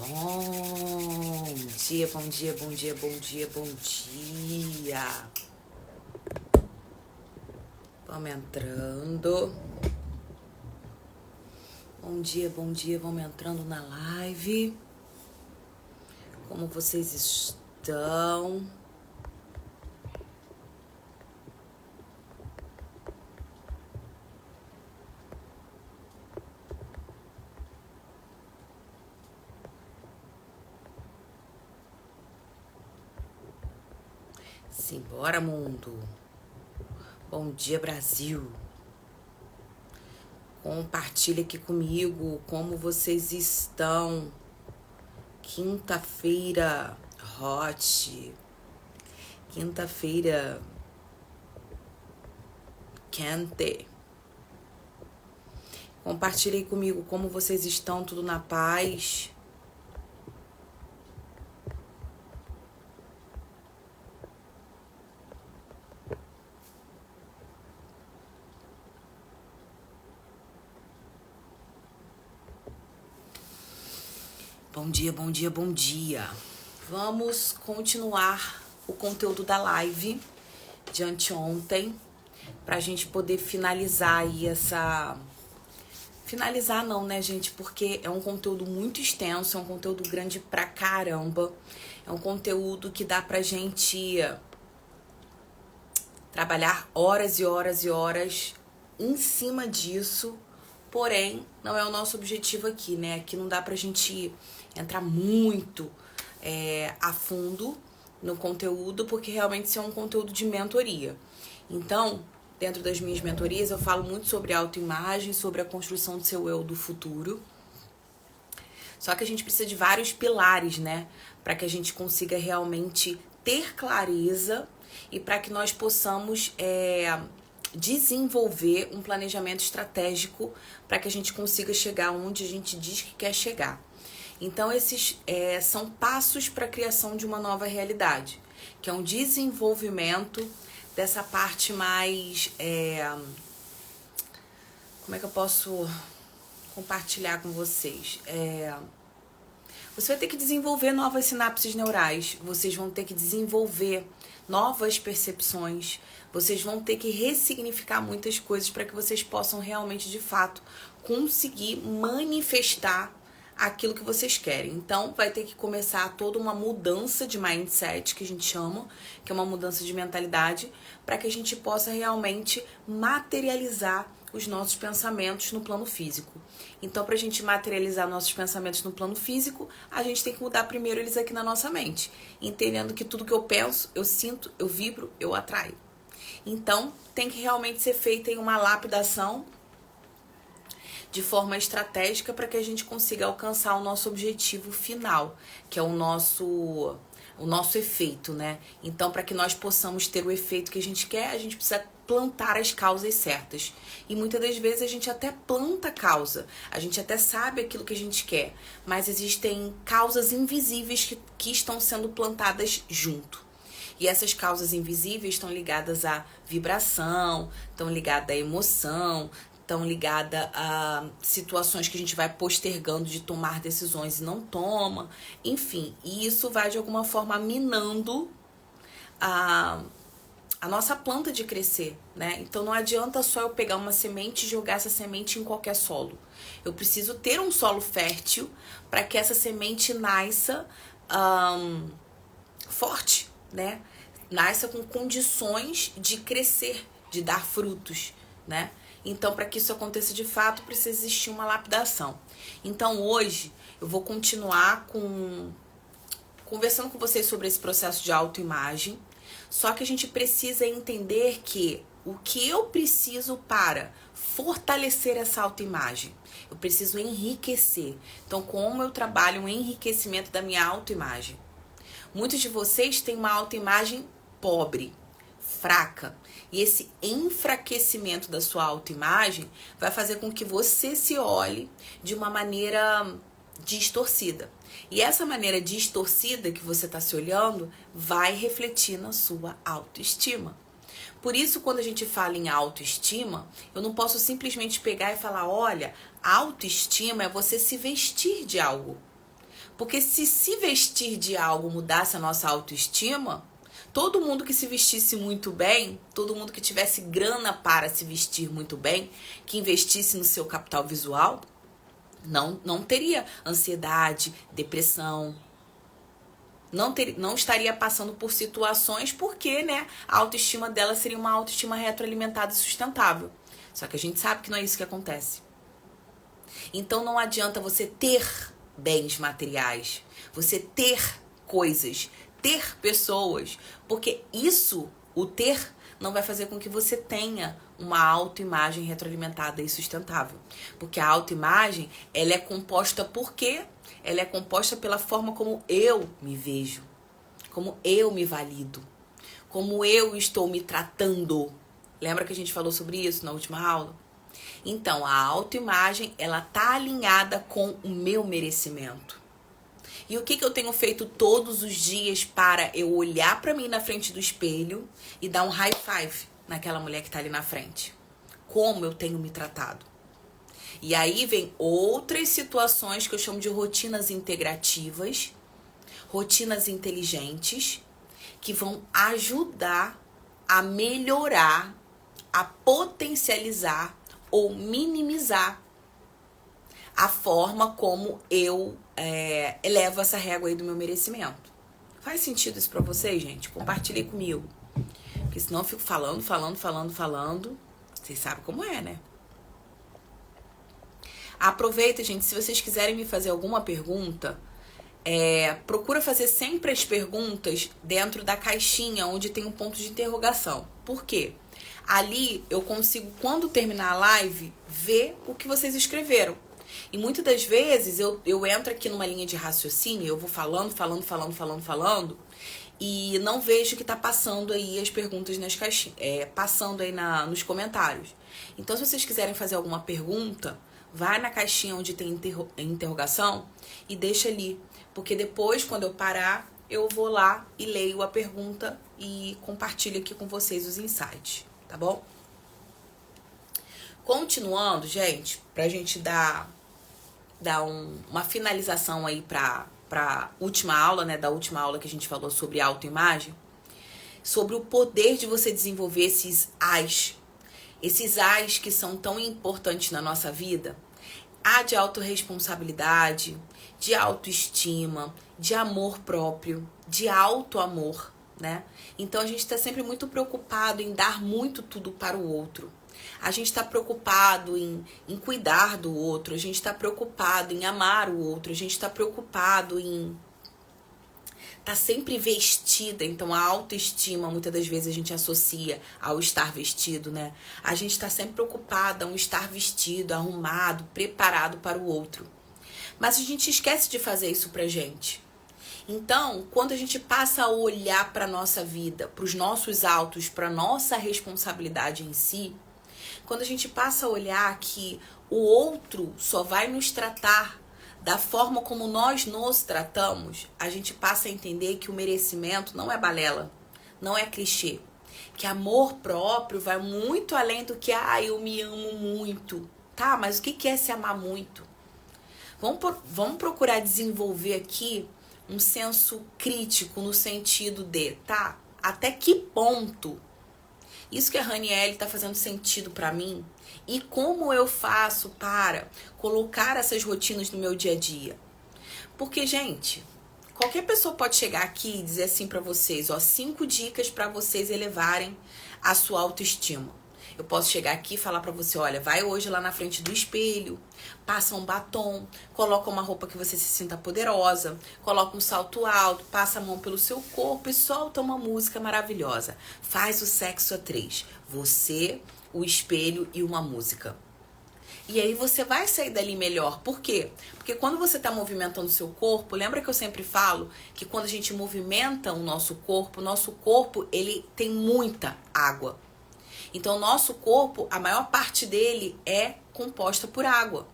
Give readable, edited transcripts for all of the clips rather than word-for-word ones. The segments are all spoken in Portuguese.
Bom dia, bom dia, bom dia, bom dia, bom dia. Vamos entrando. Bom dia, bom dia, vamos entrando na live. Como vocês estão? Simbora, mundo. Bom dia, Brasil. Compartilha aqui comigo como vocês estão. Quinta-feira hot. Quinta-feira quente. Compartilha aí comigo como vocês estão, tudo na paz. Bom dia, bom dia, bom dia. Vamos continuar o conteúdo da live de anteontem pra gente poder finalizar aí essa... Finalizar não, né, gente? Porque é um conteúdo muito extenso, é um conteúdo grande pra caramba. É um conteúdo que dá pra gente trabalhar horas e horas e horas em cima disso. Porém, não é o nosso objetivo aqui, né? Aqui não dá pra gente entrar muito a fundo no conteúdo, porque realmente isso é um conteúdo de mentoria. Então, dentro das minhas mentorias, eu falo muito sobre autoimagem, sobre a construção do seu eu do futuro. Só que a gente precisa de vários pilares, né? Para que a gente consiga realmente ter clareza e para que nós possamos desenvolver um planejamento estratégico para que a gente consiga chegar onde a gente diz que quer chegar. Então, esses são passos para a criação de uma nova realidade, que é um desenvolvimento dessa parte mais... como é que eu posso compartilhar com vocês? Você vai ter que desenvolver novas sinapses neurais, vocês vão ter que desenvolver novas percepções, vocês vão ter que ressignificar muitas coisas para que vocês possam realmente, de fato, conseguir manifestar aquilo que vocês querem. Então, vai ter que começar toda uma mudança de mindset, que a gente chama, que é uma mudança de mentalidade, para que a gente possa realmente materializar os nossos pensamentos no plano físico. Então, para a gente materializar nossos pensamentos no plano físico, a gente tem que mudar primeiro eles aqui na nossa mente, entendendo que tudo que eu penso, eu sinto, eu vibro, eu atraio. Então, tem que realmente ser feita em uma lapidação de forma estratégica para que a gente consiga alcançar o nosso objetivo final, que é o nosso efeito, né? Então, para que nós possamos ter o efeito que a gente quer, a gente precisa plantar as causas certas. E muitas das vezes a gente até planta a causa, a gente até sabe aquilo que a gente quer, mas existem causas invisíveis que estão sendo plantadas junto. E essas causas invisíveis estão ligadas à vibração, estão ligadas à emoção, estão ligadas a situações que a gente vai postergando de tomar decisões e não toma. Enfim, e isso vai de alguma forma minando a nossa planta de crescer, né? Então não adianta só eu pegar uma semente e jogar essa semente em qualquer solo. Eu preciso ter um solo fértil para que essa semente nasça forte, né? Nasça com condições de crescer, de dar frutos, né? Então, para que isso aconteça de fato, precisa existir uma lapidação. Então, hoje, eu vou continuar conversando com vocês sobre esse processo de autoimagem. Só que a gente precisa entender que o que eu preciso para fortalecer essa autoimagem? Eu preciso enriquecer. Então, como eu trabalho o enriquecimento da minha autoimagem? Muitos de vocês têm uma autoimagem pobre, fraca. E esse enfraquecimento da sua autoimagem vai fazer com que você se olhe de uma maneira distorcida. E essa maneira distorcida que você está se olhando vai refletir na sua autoestima. Por isso, quando a gente fala em autoestima, eu não posso simplesmente pegar e falar, olha, autoestima é você se vestir de algo. Porque se vestir de algo mudasse a nossa autoestima, todo mundo que se vestisse muito bem, todo mundo que tivesse grana para se vestir muito bem, que investisse no seu capital visual, não teria ansiedade, depressão, não estaria passando por situações porque, né, a autoestima dela seria uma autoestima retroalimentada e sustentável. Só que a gente sabe que não é isso que acontece. Então não adianta você ter bens materiais, você ter coisas, ter pessoas, porque isso, o ter, não vai fazer com que você tenha uma autoimagem retroalimentada e sustentável. Porque a autoimagem, ela é composta por quê? Ela é composta pela forma como eu me vejo, como eu me valido, como eu estou me tratando. Lembra que a gente falou sobre isso na última aula? Então, a autoimagem, ela tá alinhada com o meu merecimento. E o que eu tenho feito todos os dias para eu olhar para mim na frente do espelho e dar um high five naquela mulher que tá ali na frente? Como eu tenho me tratado? E aí vem outras situações que eu chamo de rotinas integrativas, rotinas inteligentes, que vão ajudar a melhorar, a potencializar ou minimizar a forma como eu elevo essa régua aí do meu merecimento. Faz sentido isso pra vocês, gente? Compartilhem comigo. Porque senão eu fico falando. Vocês sabem como é, né? Aproveita, gente, se vocês quiserem me fazer alguma pergunta, procura fazer sempre as perguntas dentro da caixinha onde tem um ponto de interrogação. Por quê? Ali eu consigo, quando terminar a live, ver o que vocês escreveram. E muitas das vezes eu entro aqui numa linha de raciocínio, eu vou falando, e não vejo que tá passando aí as perguntas nas caixinhas, passando aí nos comentários. Então, se vocês quiserem fazer alguma pergunta, vai na caixinha onde tem interrogação e deixa ali. Porque depois, quando eu parar, eu vou lá e leio a pergunta e compartilho aqui com vocês os insights, tá bom? Continuando, gente, pra gente dar uma finalização aí pra última aula, né? Da última aula que a gente falou sobre autoimagem, sobre o poder de você desenvolver esses ais que são tão importantes na nossa vida. A de autorresponsabilidade, de autoestima, de amor próprio, de autoamor, né? Então a gente está sempre muito preocupado em dar muito tudo para o outro. A gente está preocupado em cuidar do outro, a gente está preocupado em amar o outro, a gente está preocupado em tá sempre vestida. Então a autoestima, muitas das vezes a gente associa ao estar vestido, né? A gente tá sempre preocupada em estar vestido, arrumado, preparado para o outro. Mas a gente esquece de fazer isso pra gente. Então, quando a gente passa a olhar pra nossa vida, pros nossos autos, pra nossa responsabilidade em si, quando a gente passa a olhar que o outro só vai nos tratar da forma como nós nos tratamos, a gente passa a entender que o merecimento não é balela, não é clichê. Que amor próprio vai muito além do que, eu me amo muito. Tá, mas o que é se amar muito? Vamos procurar desenvolver aqui um senso crítico no sentido de, tá, até que ponto isso que a Raniele tá fazendo sentido pra mim? E como eu faço para colocar essas rotinas no meu dia a dia? Porque, gente, qualquer pessoa pode chegar aqui e dizer assim pra vocês, 5 dicas pra vocês elevarem a sua autoestima. Eu posso chegar aqui e falar pra você, olha, vai hoje lá na frente do espelho, passa um batom, coloca uma roupa que você se sinta poderosa, coloca um salto alto, passa a mão pelo seu corpo e solta uma música maravilhosa. Faz o sexo a 3. Você, o espelho e uma música. E aí você vai sair dali melhor. Por quê? Porque quando você está movimentando o seu corpo, lembra que eu sempre falo que quando a gente movimenta o nosso corpo, ele tem muita água. Então, o nosso corpo, a maior parte dele é composta por água.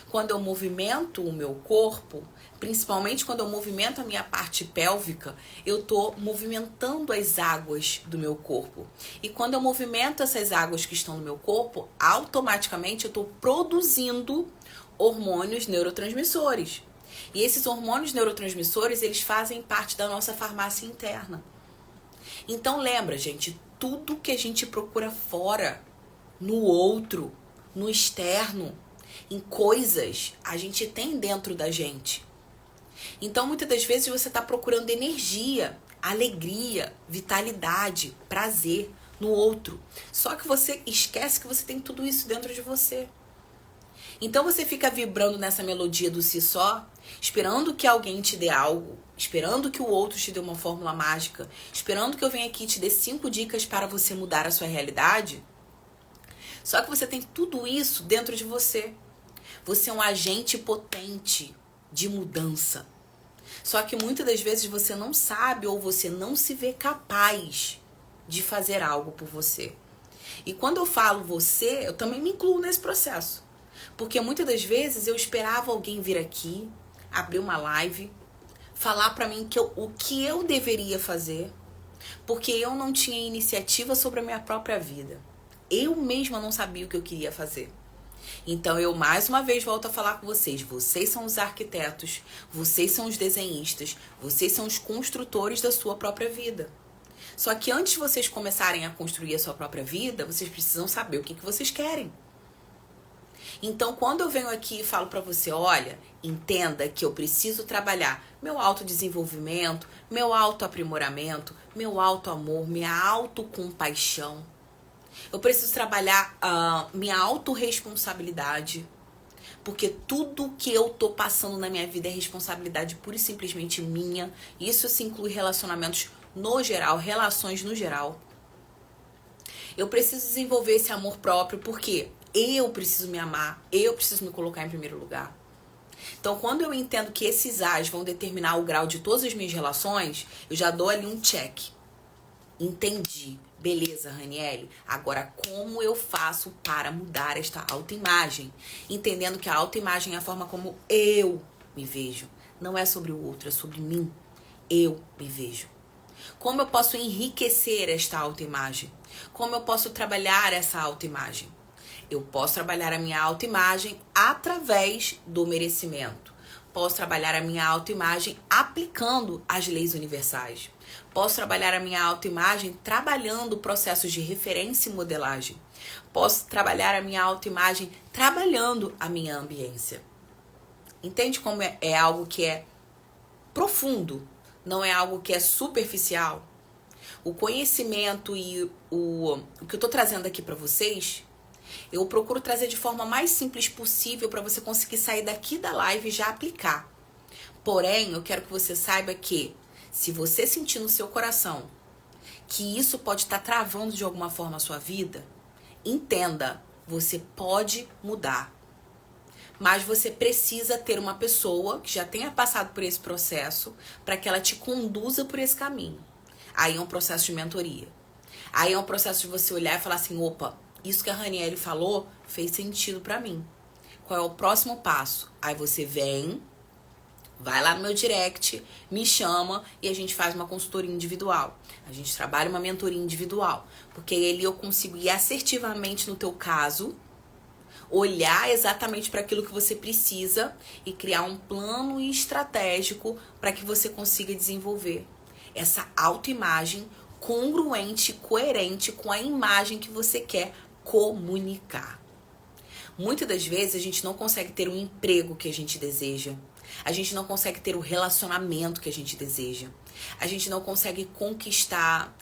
Quando eu movimento o meu corpo, principalmente quando eu movimento a minha parte pélvica, eu estou movimentando as águas do meu corpo. E quando eu movimento essas águas que estão no meu corpo, automaticamente eu estou produzindo hormônios neurotransmissores. E esses hormônios neurotransmissores, eles fazem parte da nossa farmácia interna. Então lembra, gente, tudo que a gente procura fora, no outro, no externo, em coisas, a gente tem dentro da gente. Então muitas das vezes você está procurando energia, alegria, vitalidade, prazer no outro. Só que você esquece que você tem tudo isso dentro de você. Então você fica vibrando nessa melodia do si só, esperando que alguém te dê algo, esperando que o outro te dê uma fórmula mágica, esperando que eu venha aqui e te dê 5 dicas para você mudar a sua realidade. Só que você tem tudo isso dentro de você. Você é um agente potente de mudança. Só que muitas das vezes você não sabe ou você não se vê capaz de fazer algo por você. E quando eu falo você, eu também me incluo nesse processo. Porque muitas das vezes eu esperava alguém vir aqui, abrir uma live, falar pra mim o que eu deveria fazer, porque eu não tinha iniciativa sobre a minha própria vida. Eu mesma não sabia o que eu queria fazer. Então eu mais uma vez volto a falar com vocês. Vocês são os arquitetos, vocês são os desenhistas, vocês são os construtores da sua própria vida. Só que antes de vocês começarem a construir a sua própria vida, vocês precisam saber o que vocês querem. Então, quando eu venho aqui e falo pra você, olha, entenda que eu preciso trabalhar meu autodesenvolvimento, meu autoaprimoramento, meu autoamor, minha autocompaixão. Eu preciso trabalhar minha autorresponsabilidade, porque tudo que eu tô passando na minha vida é responsabilidade pura e simplesmente minha. Isso se inclui relacionamentos no geral, relações no geral. Eu preciso desenvolver esse amor próprio, porque eu preciso me amar, eu preciso me colocar em primeiro lugar. Então, quando eu entendo que esses A's vão determinar o grau de todas as minhas relações, eu já dou ali um check. Entendi. Beleza, Raniele. Agora, como eu faço para mudar esta autoimagem? Entendendo que a autoimagem é a forma como eu me vejo. Não é sobre o outro, é sobre mim. Eu me vejo. Como eu posso enriquecer esta autoimagem? Como eu posso trabalhar essa autoimagem? Eu posso trabalhar a minha autoimagem através do merecimento. Posso trabalhar a minha autoimagem aplicando as leis universais. Posso trabalhar a minha autoimagem trabalhando processos de referência e modelagem. Posso trabalhar a minha autoimagem trabalhando a minha ambiência. Entende como é algo que é profundo, não é algo que é superficial? O conhecimento e o que eu estou trazendo aqui para vocês, eu procuro trazer de forma mais simples possível para você conseguir sair daqui da live e já aplicar. Porém, eu quero que você saiba que se você sentir no seu coração que isso pode estar travando de alguma forma a sua vida, entenda, você pode mudar. Mas você precisa ter uma pessoa que já tenha passado por esse processo para que ela te conduza por esse caminho. Aí é um processo de mentoria. Aí é um processo de você olhar e falar assim, opa, isso que a Raniele falou fez sentido pra mim. Qual é o próximo passo? Aí você vem, vai lá no meu direct, me chama e a gente faz uma consultoria individual. A gente trabalha uma mentoria individual. Porque aí eu consigo ir assertivamente no teu caso, olhar exatamente para aquilo que você precisa e criar um plano estratégico para que você consiga desenvolver essa autoimagem congruente, coerente com a imagem que você quer comunicar. Muitas das vezes a gente não consegue ter um emprego que a gente deseja. A gente não consegue ter o relacionamento que a gente deseja. A gente não consegue conquistar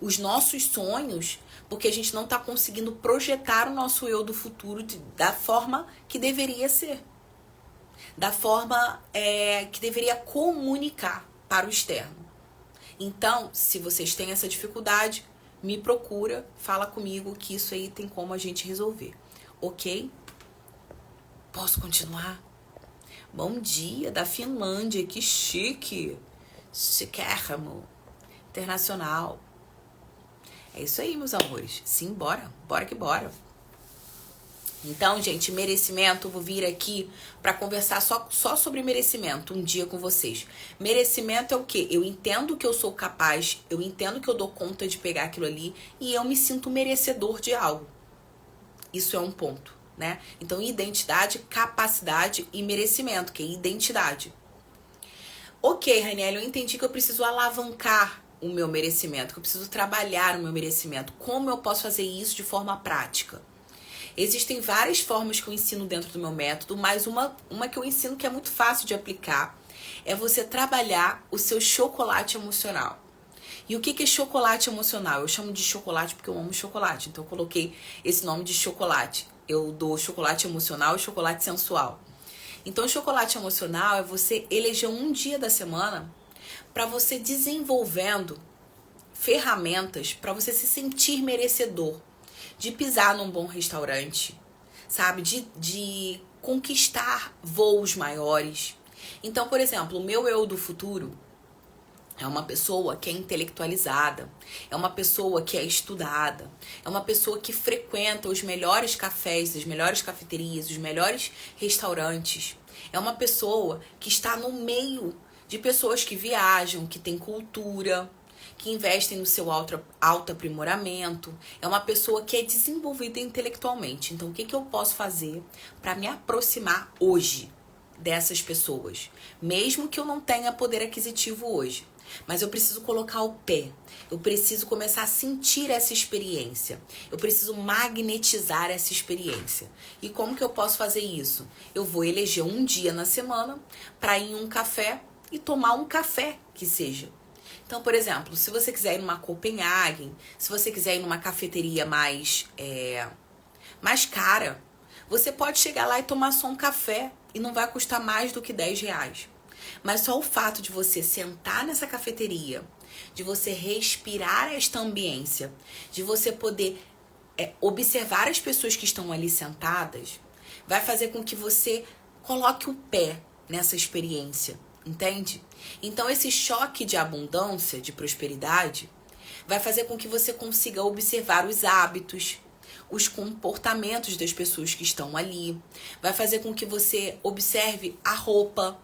os nossos sonhos porque a gente não está conseguindo projetar o nosso eu do futuro da forma que deveria ser. Da forma que deveria comunicar para o externo. Então, se vocês têm essa dificuldade, me procura, fala comigo que isso aí tem como a gente resolver. Ok? Posso continuar? Bom dia, da Finlândia, que chique. Chiquérrimo. Internacional. É isso aí, meus amores. Sim, bora. Bora que bora. Então, gente, merecimento, eu vou vir aqui para conversar só sobre merecimento um dia com vocês. Merecimento é o quê? Eu entendo que eu sou capaz, eu entendo que eu dou conta de pegar aquilo ali e eu me sinto merecedor de algo. Isso é um ponto. né? Então, identidade, capacidade e merecimento, que é identidade. Ok, Rainelle, eu entendi que eu preciso alavancar o meu merecimento, que eu preciso trabalhar o meu merecimento. Como eu posso fazer isso de forma prática? Existem várias formas que eu ensino dentro do meu método, mas uma que eu ensino que é muito fácil de aplicar é você trabalhar o seu chocolate emocional. E o que é chocolate emocional? Eu chamo de chocolate porque eu amo chocolate, então eu coloquei esse nome de chocolate. Eu dou chocolate emocional e chocolate sensual. Então, o chocolate emocional é você eleger um dia da semana para você desenvolvendo ferramentas para você se sentir merecedor de pisar num bom restaurante, sabe? De conquistar voos maiores. Então, por exemplo, o meu eu do futuro é uma pessoa que é intelectualizada, é uma pessoa que é estudada, é uma pessoa que frequenta os melhores cafés, as melhores cafeterias, os melhores restaurantes. É uma pessoa que está no meio de pessoas que viajam, que têm cultura, que investem no seu autoaprimoramento. É uma pessoa que é desenvolvida intelectualmente. Então, o que eu posso fazer para me aproximar hoje dessas pessoas? Mesmo que eu não tenha poder aquisitivo hoje. Mas eu preciso colocar o pé, eu preciso começar a sentir essa experiência, eu preciso magnetizar essa experiência. E como que eu posso fazer isso? Eu vou eleger um dia na semana para ir em um café e tomar um café que seja. Então, por exemplo, se você quiser ir numa Copenhagen, se você quiser ir numa cafeteria mais cara, você pode chegar lá e tomar só um café e não vai custar mais do que R$10. Mas só o fato de você sentar nessa cafeteria, de você respirar esta ambiência, de você poder observar as pessoas que estão ali sentadas, vai fazer com que você coloque o pé nessa experiência, entende? Então esse choque de abundância, de prosperidade, vai fazer com que você consiga observar os hábitos, os comportamentos das pessoas que estão ali, vai fazer com que você observe a roupa,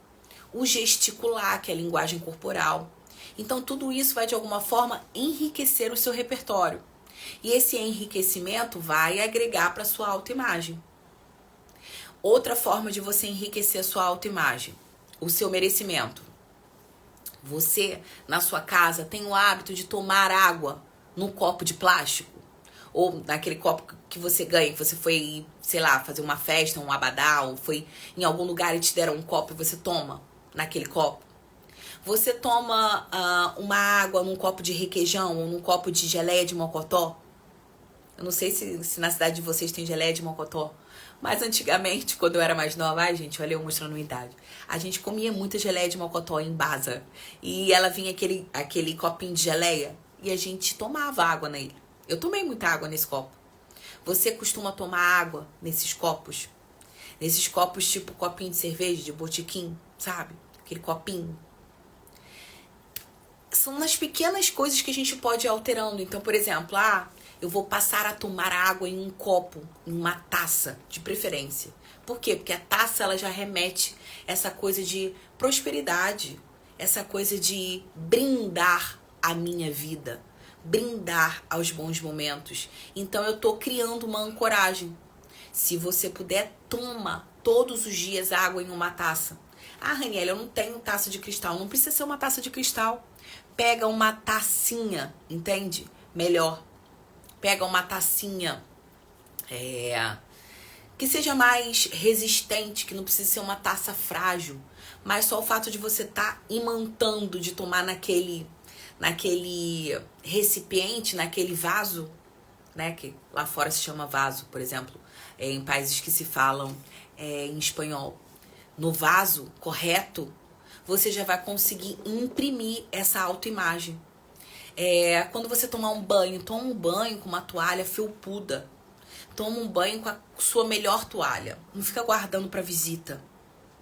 o gesticular, que é a linguagem corporal. Então, tudo isso vai, de alguma forma, enriquecer o seu repertório. E esse enriquecimento vai agregar para a sua autoimagem. Outra forma de você enriquecer a sua autoimagem, o seu merecimento. Você, na sua casa, tem o hábito de tomar água num copo de plástico? Ou naquele copo que você ganha, que você foi, sei lá, fazer uma festa, um abadá, ou foi em algum lugar e te deram um copo e você toma naquele copo. Você toma uma água num copo de requeijão ou num copo de geleia de mocotó. Eu não sei se na cidade de vocês tem geleia de mocotó, mas antigamente, quando eu era mais nova, ai gente, olha eu mostrando minha idade, a gente comia muita geleia de mocotó em Baza. E ela vinha aquele copinho de geleia e a gente tomava água nele. Eu tomei muita água nesse copo. Você costuma tomar água nesses copos? Nesses copos tipo copinho de cerveja, de botequim, sabe? Aquele copinho. São nas pequenas coisas que a gente pode ir alterando. Então, por exemplo, eu vou passar a tomar água em um copo, em uma taça, de preferência. Por quê? Porque a taça, ela já remete essa coisa de prosperidade, essa coisa de brindar a minha vida, brindar aos bons momentos. Então, eu tô criando uma ancoragem. Se você puder, toma todos os dias água em uma taça. Ranielle, eu não tenho taça de cristal. Não precisa ser uma taça de cristal. Pega uma tacinha, entende? Melhor. Pega uma tacinha que seja mais resistente, que não precisa ser uma taça frágil. Mas só o fato de você estar imantando, de tomar naquele recipiente, naquele vaso, né? Que lá fora se chama vaso, por exemplo, em países que se falam em espanhol. No vaso correto, você já vai conseguir imprimir essa autoimagem. Quando você tomar um banho, toma um banho com uma toalha felpuda. Toma um banho com a sua melhor toalha. Não fica guardando para visita.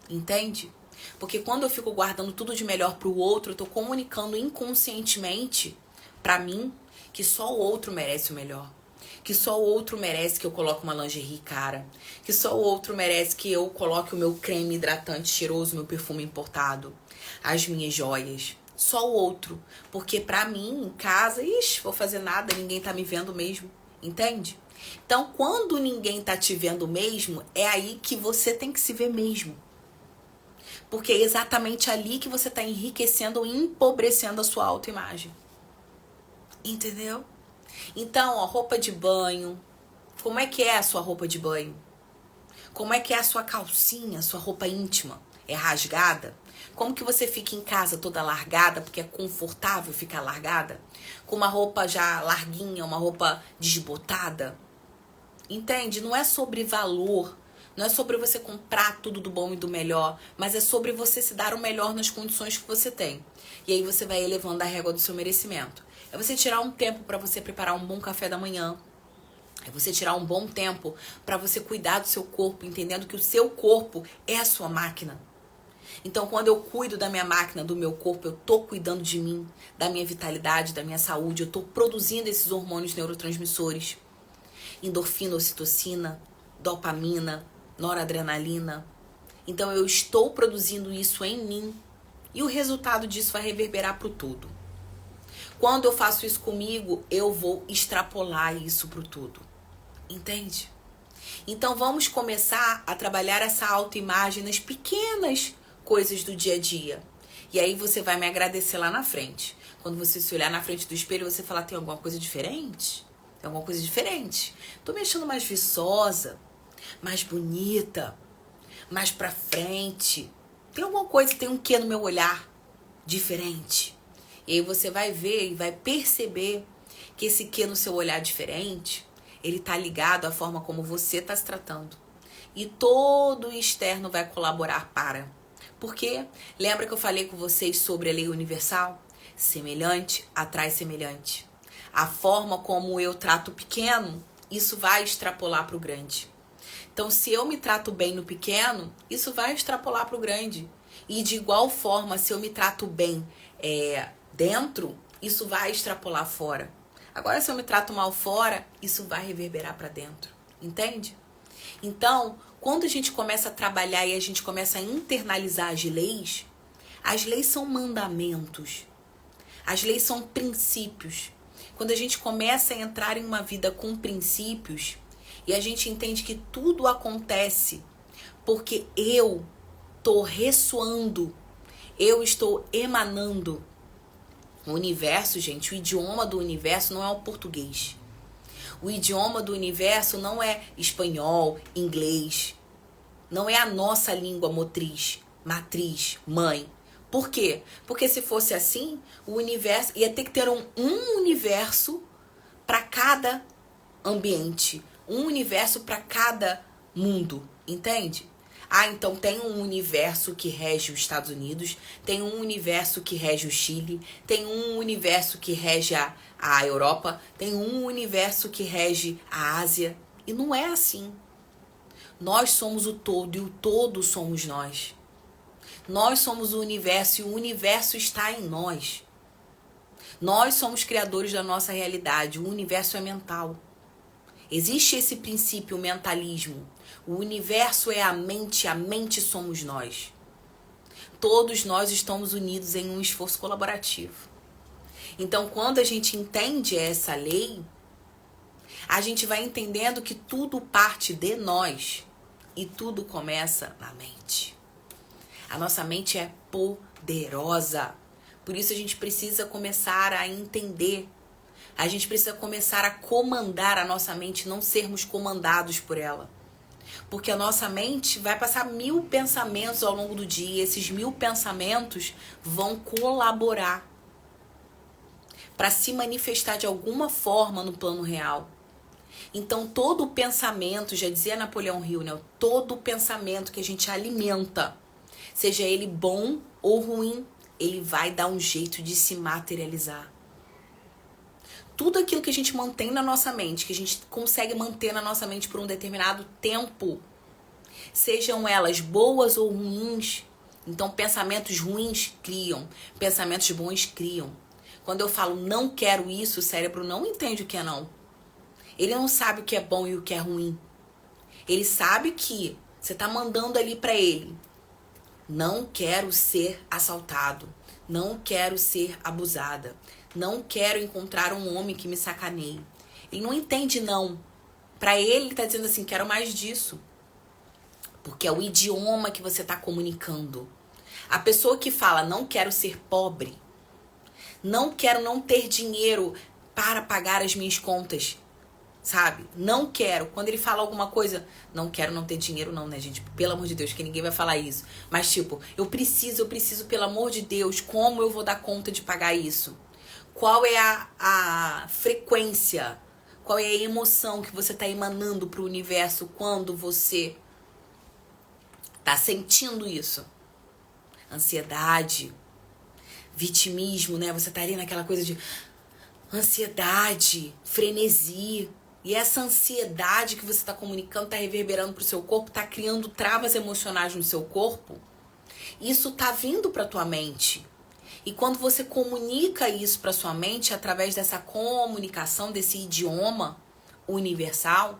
Entende? Porque quando eu fico guardando tudo de melhor pro outro, eu tô comunicando inconscientemente pra mim que só o outro merece o melhor. Que só o outro merece que eu coloque uma lingerie cara. Que só o outro merece que eu coloque o meu creme hidratante cheiroso, meu perfume importado, as minhas joias. Só o outro. Porque pra mim, em casa, vou fazer nada, ninguém tá me vendo mesmo. Entende? Então, quando ninguém tá te vendo mesmo, é aí que você tem que se ver mesmo. Porque é exatamente ali que você tá enriquecendo ou empobrecendo a sua autoimagem. Entendeu? Então, ó, roupa de banho. Como é que é a sua roupa de banho? Como é que é a sua calcinha, a sua roupa íntima? É rasgada? Como que você fica em casa toda largada, porque é confortável ficar largada? Com uma roupa já larguinha, uma roupa desbotada? Entende? Não é sobre valor, não é sobre você comprar tudo do bom e do melhor, mas é sobre você se dar o melhor nas condições que você tem. E aí você vai elevando a régua do seu merecimento. É você tirar um tempo para você preparar um bom café da manhã. É você tirar um bom tempo para você cuidar do seu corpo, entendendo que o seu corpo é a sua máquina. Então, quando eu cuido da minha máquina, do meu corpo, eu tô cuidando de mim, da minha vitalidade, da minha saúde, eu tô produzindo esses hormônios neurotransmissores. Endorfina, ocitocina, dopamina, noradrenalina. Então, eu estou produzindo isso em mim e o resultado disso vai reverberar pro todo. Quando eu faço isso comigo, eu vou extrapolar isso pro todo. Entende? Então vamos começar a trabalhar essa autoimagem nas pequenas coisas do dia a dia. E aí você vai me agradecer lá na frente. Quando você se olhar na frente do espelho, você falar, tem alguma coisa diferente? Tem alguma coisa diferente? Tô me achando mais viçosa, mais bonita, mais pra frente. Tem alguma coisa, tem um quê no meu olhar diferente? E aí você vai ver e vai perceber que esse quê no seu olhar diferente, ele tá ligado à forma como você tá se tratando. E todo o externo vai colaborar para. Por quê? Lembra que eu falei com vocês sobre a lei universal? Semelhante atrai semelhante. A forma como eu trato o pequeno, isso vai extrapolar para o grande. Então, se eu me trato bem no pequeno, isso vai extrapolar para o grande. E de igual forma, se eu me trato bem dentro, isso vai extrapolar fora. Agora, se eu me trato mal fora, isso vai reverberar para dentro. Entende? Então, quando a gente começa a trabalhar e a gente começa a internalizar as leis são mandamentos. As leis são princípios. Quando a gente começa a entrar em uma vida com princípios e a gente entende que tudo acontece porque eu estou ressoando, eu estou emanando. O universo, gente, o idioma do universo não é o português. O idioma do universo não é espanhol, inglês. Não é a nossa língua matriz, mãe. Por quê? Porque se fosse assim, o universo ia ter que ter um universo para cada ambiente, um universo para cada mundo, entende? Ah, então tem um universo que rege os Estados Unidos, tem um universo que rege o Chile, tem um universo que rege a Europa, tem um universo que rege a Ásia. E não é assim. Nós somos o todo e o todo somos nós. Nós somos o universo e o universo está em nós. Nós somos criadores da nossa realidade, o universo é mental. Existe esse princípio, o mentalismo. O universo é a mente somos nós. Todos nós estamos unidos em um esforço colaborativo. Então, quando a gente entende essa lei, a gente vai entendendo que tudo parte de nós e tudo começa na mente. A nossa mente é poderosa. Por isso a gente precisa começar a entender. A gente precisa começar a comandar a nossa mente, não sermos comandados por ela. Porque a nossa mente vai passar 1000 pensamentos ao longo do dia. Esses 1000 pensamentos vão colaborar para se manifestar de alguma forma no plano real. Então, todo pensamento, já dizia Napoleão Hill, né? Todo pensamento que a gente alimenta, seja ele bom ou ruim, ele vai dar um jeito de se materializar. Tudo aquilo que a gente mantém na nossa mente, que a gente consegue manter na nossa mente por um determinado tempo, sejam elas boas ou ruins, então pensamentos ruins criam, pensamentos bons criam. Quando eu falo não quero isso, o cérebro não entende o que é não. Ele não sabe o que é bom e o que é ruim. Ele sabe que você está mandando ali para ele: não quero ser assaltado, não quero ser abusada, não quero encontrar um homem que me sacaneie. Ele não entende não. Pra ele tá dizendo assim, quero mais disso. Porque é o idioma que você tá comunicando. A pessoa que fala, não quero ser pobre, não quero não ter dinheiro para pagar as minhas contas, sabe? Não quero. Quando ele fala alguma coisa, não quero não ter dinheiro não, né, gente? Pelo amor de Deus, que ninguém vai falar isso. Mas tipo, eu preciso, pelo amor de Deus, como eu vou dar conta de pagar isso? Qual é a frequência? Qual é a emoção que você tá emanando pro universo quando você tá sentindo isso? Ansiedade, vitimismo, né? Você tá ali naquela coisa de ansiedade, frenesi. E essa ansiedade que você tá comunicando, tá reverberando pro seu corpo, tá criando travas emocionais no seu corpo. Isso tá vindo pra tua mente. E quando você comunica isso pra sua mente, através dessa comunicação, desse idioma universal,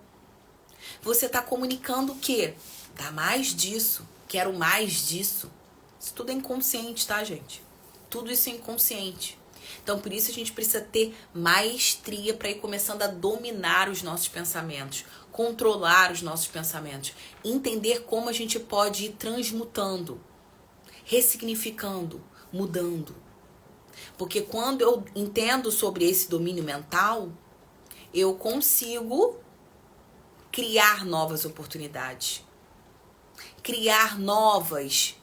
você tá comunicando o quê? Dá mais disso, quero mais disso. Isso tudo é inconsciente, tá, gente? Tudo isso é inconsciente. Então, por isso a gente precisa ter maestria para ir começando a dominar os nossos pensamentos, controlar os nossos pensamentos, entender como a gente pode ir transmutando, ressignificando, mudando. Porque quando eu entendo sobre esse domínio mental, eu consigo criar novas oportunidades, criar novas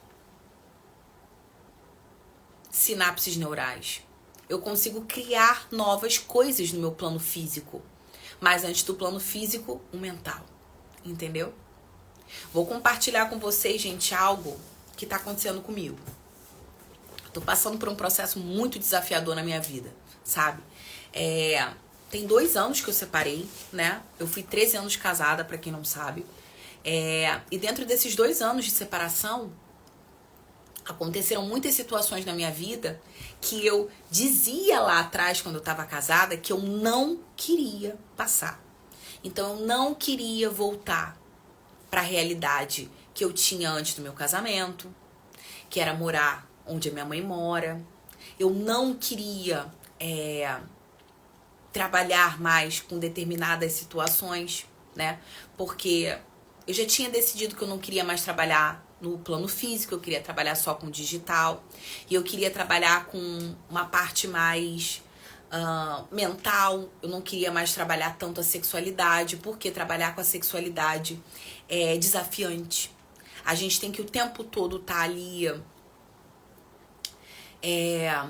sinapses neurais. Eu consigo criar novas coisas no meu plano físico. Mas antes do plano físico, o mental. Entendeu? Vou compartilhar com vocês, gente, algo que tá acontecendo comigo. Tô passando por um processo muito desafiador na minha vida, sabe? Tem 2 anos que eu separei, né? Eu fui 13 anos casada, pra quem não sabe. E dentro desses 2 anos de separação, aconteceram muitas situações na minha vida que eu dizia lá atrás, quando eu estava casada, que eu não queria passar. Então, eu não queria voltar para a realidade que eu tinha antes do meu casamento, que era morar onde a minha mãe mora. Eu não queria trabalhar mais com determinadas situações, né? Porque eu já tinha decidido que eu não queria mais trabalhar no plano físico, eu queria trabalhar só com digital. E eu queria trabalhar com uma parte mais mental. Eu não queria mais trabalhar tanto a sexualidade, porque trabalhar com a sexualidade é desafiante. A gente tem que o tempo todo estar ali. É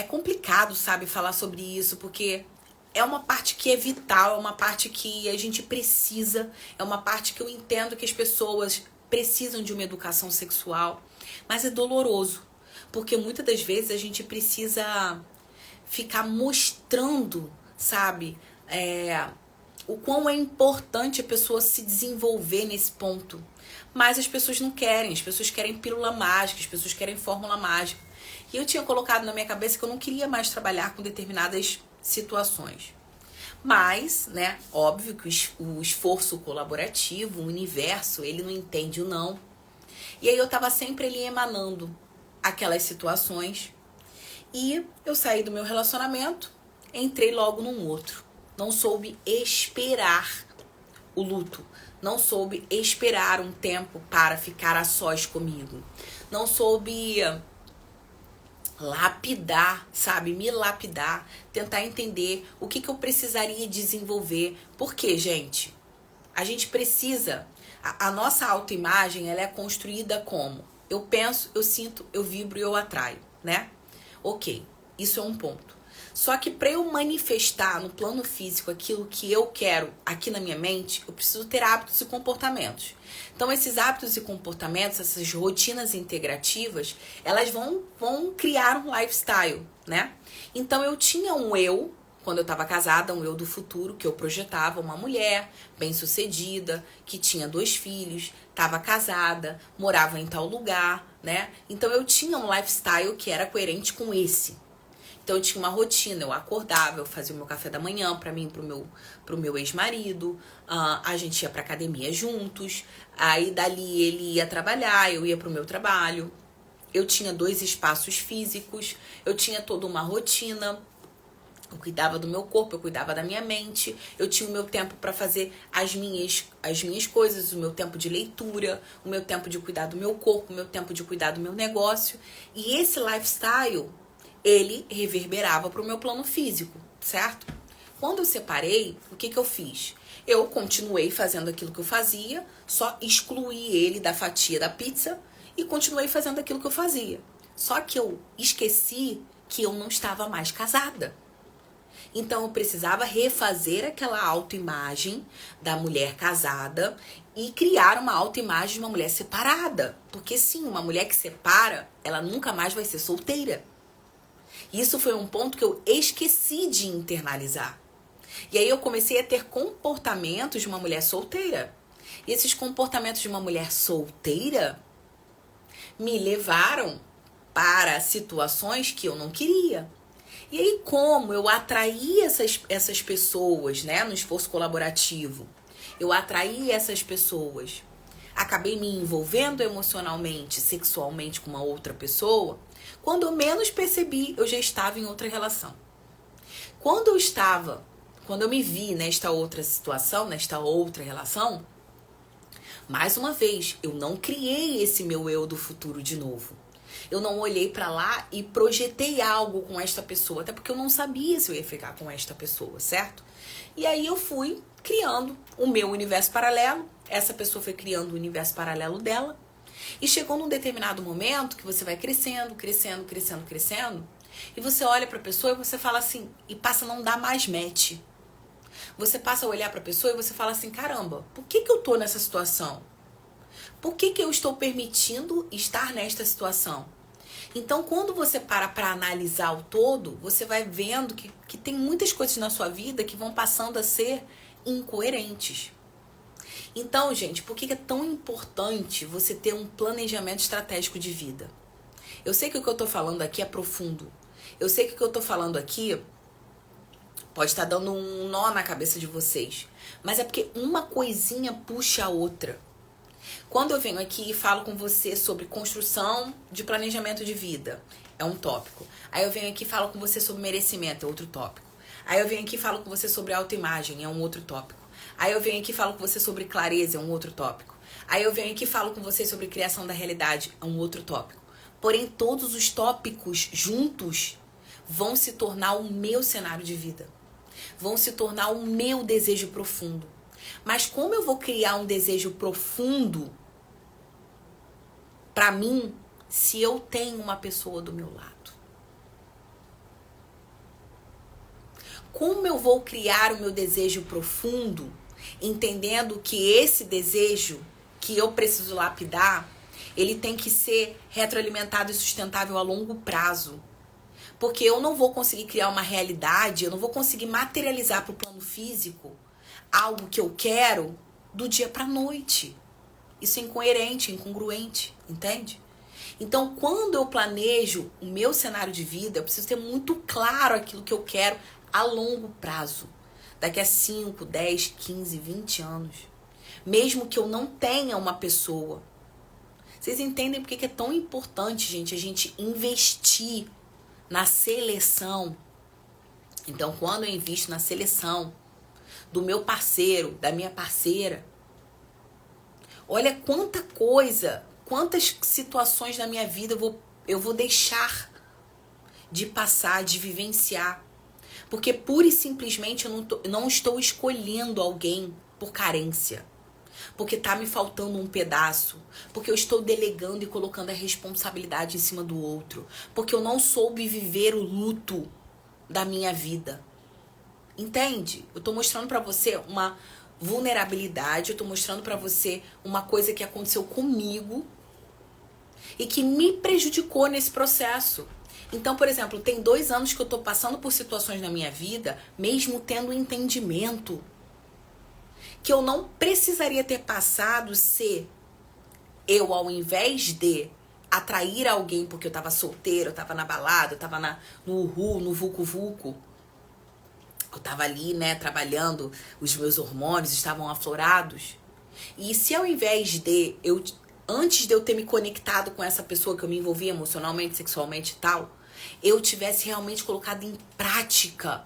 complicado, sabe, falar sobre isso, porque é uma parte que é vital, é uma parte que a gente precisa, é uma parte que eu entendo que as pessoas precisam de uma educação sexual, mas é doloroso, porque muitas das vezes a gente precisa ficar mostrando, sabe, o quão é importante a pessoa se desenvolver nesse ponto. Mas as pessoas não querem, as pessoas querem pílula mágica, as pessoas querem fórmula mágica. E eu tinha colocado na minha cabeça que eu não queria mais trabalhar com determinadas situações. Mas, né, óbvio que o esforço colaborativo, o universo, ele não entende o não. E aí eu tava sempre ali emanando aquelas situações. E eu saí do meu relacionamento, entrei logo num outro. Não soube esperar o luto. Não soube esperar um tempo para ficar a sós comigo. Não soube lapidar, sabe? Me lapidar, tentar entender o que eu precisaria desenvolver. Por quê, gente? A gente precisa... A nossa autoimagem, ela é construída como? Eu penso, eu sinto, eu vibro e eu atraio, né? Ok, isso é um ponto. Só que para eu manifestar no plano físico aquilo que eu quero aqui na minha mente, eu preciso ter hábitos e comportamentos. Então, esses hábitos e comportamentos, essas rotinas integrativas, elas vão criar um lifestyle, né? Então, eu tinha um eu, quando eu estava casada, um eu do futuro, que eu projetava uma mulher bem-sucedida, que tinha 2 filhos, estava casada, morava em tal lugar, né? Então, eu tinha um lifestyle que era coerente com esse. Então eu tinha uma rotina, eu acordava, eu fazia o meu café da manhã pra mim, pro meu ex-marido, a gente ia pra academia juntos, aí dali ele ia trabalhar, eu ia pro meu trabalho, eu tinha 2 espaços físicos, eu tinha toda uma rotina, Eu cuidava do meu corpo, eu cuidava da minha mente, eu tinha o meu tempo para fazer as minhas coisas, o meu tempo de leitura, o meu tempo de cuidar do meu corpo, o meu tempo de cuidar do meu negócio. E esse lifestyle, ele reverberava para o meu plano físico, certo? Quando eu separei, o que eu fiz? Eu continuei fazendo aquilo que eu fazia, só excluí ele da fatia da pizza e continuei fazendo aquilo que eu fazia. Só que eu esqueci que eu não estava mais casada. Então eu precisava refazer aquela autoimagem da mulher casada e criar uma autoimagem de uma mulher separada. Porque sim, uma mulher que separa, ela nunca mais vai ser solteira. Isso foi um ponto que eu esqueci de internalizar. E aí eu comecei a ter comportamentos de uma mulher solteira. E esses comportamentos de uma mulher solteira me levaram para situações que eu não queria. E aí, como eu atraí essas pessoas, né, no esforço colaborativo, eu atraí essas pessoas, acabei me envolvendo emocionalmente, sexualmente com uma outra pessoa, quando eu menos percebi, eu já estava em outra relação. Quando eu me vi nesta outra situação, nesta outra relação, mais uma vez, eu não criei esse meu eu do futuro de novo. Eu não olhei pra lá e projetei algo com esta pessoa, até porque eu não sabia se eu ia ficar com esta pessoa, certo? E aí eu fui criando o meu universo paralelo, essa pessoa foi criando o universo paralelo dela, e chegou num determinado momento que você vai crescendo, crescendo, crescendo, crescendo, e você olha pra pessoa e você fala assim, e passa a não dar mais match. Você passa a olhar pra pessoa e você fala assim, caramba, por que eu tô nessa situação? Por que eu estou permitindo estar nesta situação? Então, quando você para analisar o todo, você vai vendo que tem muitas coisas na sua vida que vão passando a ser incoerentes. Então, gente, por que é tão importante você ter um planejamento estratégico de vida? Eu sei que o que eu tô falando aqui é profundo. Eu sei que o que eu tô falando aqui pode estar dando um nó na cabeça de vocês. Mas é porque uma coisinha puxa a outra. Quando eu venho aqui e falo com você sobre construção de planejamento de vida, é um tópico. Aí eu venho aqui e falo com você sobre merecimento, é outro tópico. Aí eu venho aqui e falo com você sobre autoimagem, é um outro tópico. Aí eu venho aqui e falo com você sobre clareza, é um outro tópico. Aí eu venho aqui e falo com você sobre criação da realidade, é um outro tópico. Porém, todos os tópicos juntos vão se tornar o meu cenário de vida. Vão se tornar o meu desejo profundo. Mas como eu vou criar um desejo profundo pra mim se eu tenho uma pessoa do meu lado? Como eu vou criar o meu desejo profundo, entendendo que esse desejo que eu preciso lapidar, ele tem que ser retroalimentado e sustentável a longo prazo? Porque eu não vou conseguir criar uma realidade, eu não vou conseguir materializar para o plano físico algo que eu quero do dia para noite. Isso é incoerente, incongruente, entende? Então, quando eu planejo o meu cenário de vida, eu preciso ter muito claro aquilo que eu quero a longo prazo. Daqui a 5, 10, 15, 20 anos. Mesmo que eu não tenha uma pessoa. Vocês entendem por que é tão importante, gente, a gente investir na seleção? Então, quando eu invisto na seleção do meu parceiro, da minha parceira, olha quanta coisa, quantas situações na minha vida eu vou deixar de passar, de vivenciar. Porque pura e simplesmente eu não estou escolhendo alguém por carência. Porque tá me faltando um pedaço. Porque eu estou delegando e colocando a responsabilidade em cima do outro. Porque eu não soube viver o luto da minha vida. Entende? Eu tô mostrando pra você uma vulnerabilidade, eu tô mostrando pra você uma coisa que aconteceu comigo e que me prejudicou nesse processo. Então, por exemplo, tem 2 anos que eu tô passando por situações na minha vida, mesmo tendo entendimento, que eu não precisaria ter passado se eu, ao invés de atrair alguém porque eu tava solteira, eu tava na balada, eu tava no uhu, no vucu-vucu, eu tava ali, né, trabalhando, os meus hormônios estavam aflorados. E se ao invés de antes de eu ter me conectado com essa pessoa que eu me envolvi emocionalmente, sexualmente e tal, eu tivesse realmente colocado em prática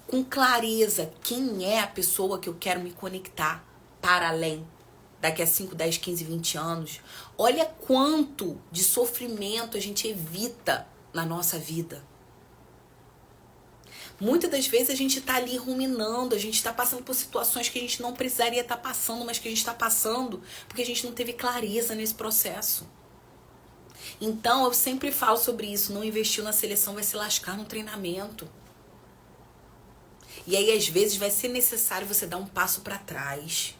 com clareza quem é a pessoa que eu quero me conectar para além daqui a 5, 10, 15, 20 anos. Olha quanto de sofrimento a gente evita na nossa vida. Muitas das vezes a gente tá ali ruminando, a gente tá passando por situações que a gente não precisaria estar passando, mas que a gente tá passando porque a gente não teve clareza nesse processo. Então eu sempre falo sobre isso, não investiu na seleção vai se lascar no treinamento. E aí às vezes vai ser necessário você dar um passo para trás,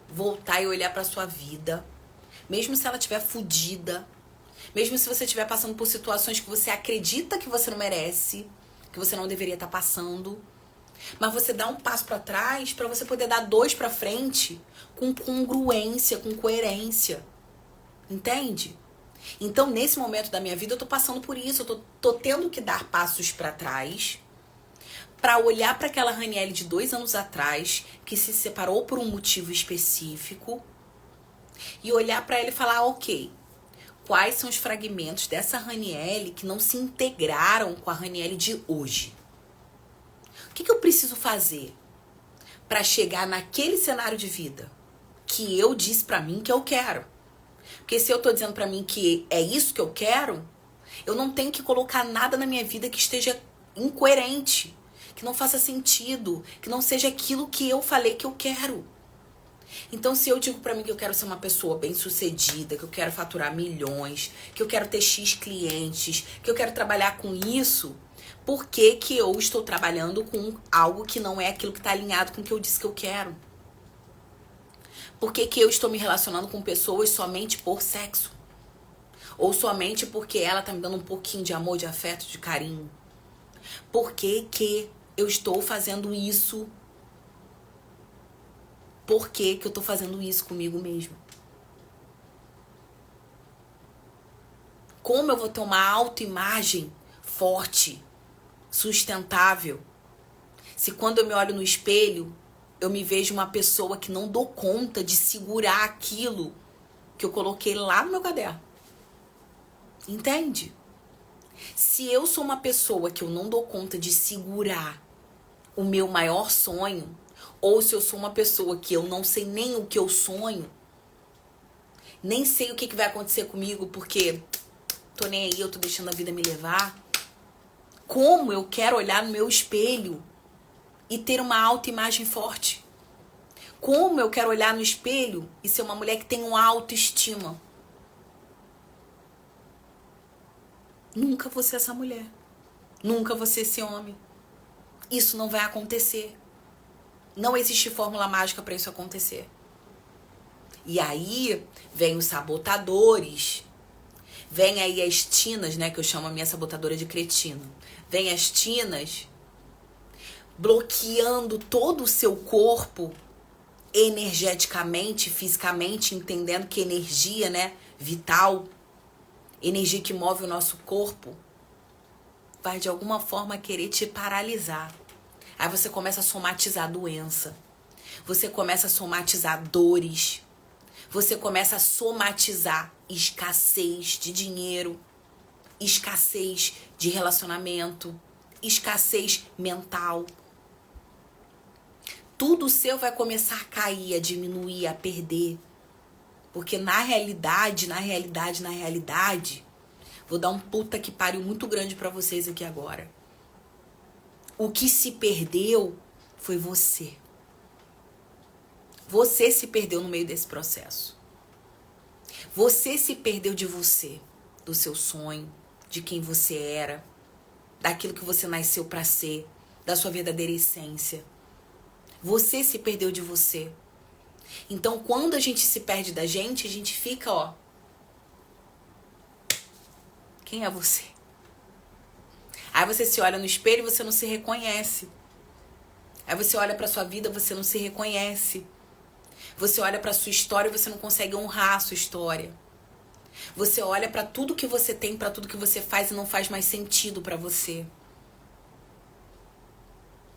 voltar e olhar para sua vida, mesmo se ela estiver fodida, mesmo se você estiver passando por situações que você acredita que você não merece, que você não deveria estar passando, mas você dá um passo para trás para você poder dar 2 para frente com congruência, com coerência. Entende? Então, nesse momento da minha vida, eu tô passando por isso, eu tô tendo que dar passos para trás para olhar para aquela Raniele de 2 anos atrás, que se separou por um motivo específico, e olhar para ela e falar, ok, quais são os fragmentos dessa Raniele que não se integraram com a Raniele de hoje? O que eu preciso fazer para chegar naquele cenário de vida que eu disse para mim que eu quero? Porque se eu tô dizendo para mim que é isso que eu quero, eu não tenho que colocar nada na minha vida que esteja incoerente, que não faça sentido, que não seja aquilo que eu falei que eu quero. Então, se eu digo pra mim que eu quero ser uma pessoa bem-sucedida, que eu quero faturar milhões, que eu quero ter X clientes, que eu quero trabalhar com isso, por que que eu estou trabalhando com algo que não é aquilo que está alinhado com o que eu disse que eu quero? Por que que eu estou me relacionando com pessoas somente por sexo? Ou somente porque ela tá me dando um pouquinho de amor, de afeto, de carinho? Por que que eu estou fazendo isso? Por que que eu tô fazendo isso comigo mesmo? Como eu vou ter uma autoimagem forte, sustentável, se quando eu me olho no espelho, eu me vejo uma pessoa que não dou conta de segurar aquilo que eu coloquei lá no meu caderno? Entende? Se eu sou uma pessoa que eu não dou conta de segurar o meu maior sonho, ou se eu sou uma pessoa que eu não sei nem o que eu sonho, nem sei o que vai acontecer comigo, porque tô nem aí, eu tô deixando a vida me levar. Como eu quero olhar no meu espelho e ter uma autoimagem forte? Como eu quero olhar no espelho e ser uma mulher que tem uma autoestima? Nunca vou ser essa mulher. Nunca vou ser esse homem. Isso não vai acontecer. Não existe fórmula mágica para isso acontecer. E aí vem os sabotadores. Vem aí as tinas, né? Que eu chamo a minha sabotadora de cretino. Vem as tinas bloqueando todo o seu corpo energeticamente, fisicamente, entendendo que energia, né? Vital, energia que move o nosso corpo, vai de alguma forma querer te paralisar. Aí você começa a somatizar a doença. Você começa a somatizar dores. Você começa a somatizar escassez de dinheiro, escassez de relacionamento, escassez mental. Tudo seu vai começar a cair, a diminuir, a perder. Porque na realidade, vou dar um puta que pariu muito grande pra vocês aqui agora. O que se perdeu foi você. Você se perdeu no meio desse processo. Você se perdeu de você, do seu sonho, de quem você era, daquilo que você nasceu pra ser, da sua verdadeira essência. Você se perdeu de você. Então, quando a gente se perde da gente, a gente fica, ó. Quem é você? Aí você se olha no espelho e você não se reconhece. Aí você olha pra sua vida, você não se reconhece. Você olha pra sua história e você não consegue honrar a sua história. Você olha pra tudo que você tem, pra tudo que você faz e não faz mais sentido pra você.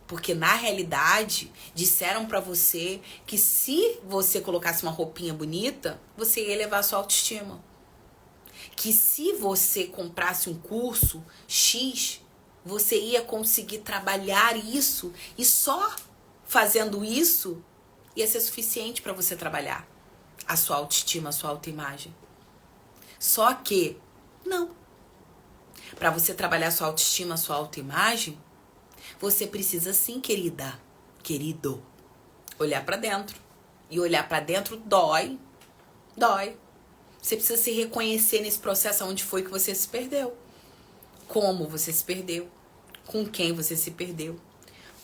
Porque na realidade, disseram pra você que se você colocasse uma roupinha bonita, você ia elevar a sua autoestima. Que se você comprasse um curso X, você ia conseguir trabalhar isso e só fazendo isso ia ser suficiente para você trabalhar a sua autoestima, a sua autoimagem. Só que não. Para você trabalhar a sua autoestima, a sua autoimagem, você precisa sim, querida, querido, olhar para dentro. E olhar para dentro dói. Dói. Você precisa se reconhecer nesse processo onde foi que você se perdeu. Como você se perdeu. Com quem você se perdeu.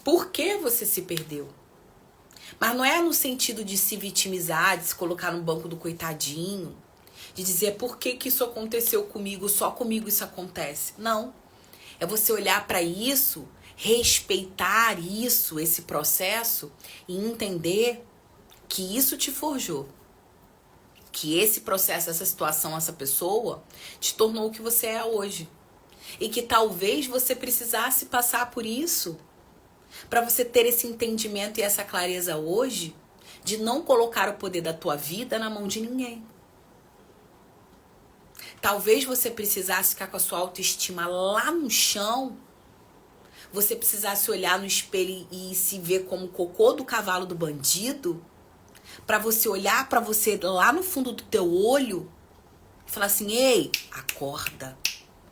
Por que você se perdeu. Mas não é no sentido de se vitimizar, de se colocar no banco do coitadinho, de dizer por que isso aconteceu comigo, só comigo isso acontece. Não. É você olhar para isso, respeitar isso, esse processo e entender que isso te forjou. Que esse processo, essa situação, essa pessoa te tornou o que você é hoje. E que talvez você precisasse passar por isso para você ter esse entendimento e essa clareza hoje de não colocar o poder da tua vida na mão de ninguém. Talvez você precisasse ficar com a sua autoestima lá no chão. Você precisasse olhar no espelho e se ver como o cocô do cavalo do bandido. Para você olhar para você lá no fundo do teu olho e falar assim: ei, acorda.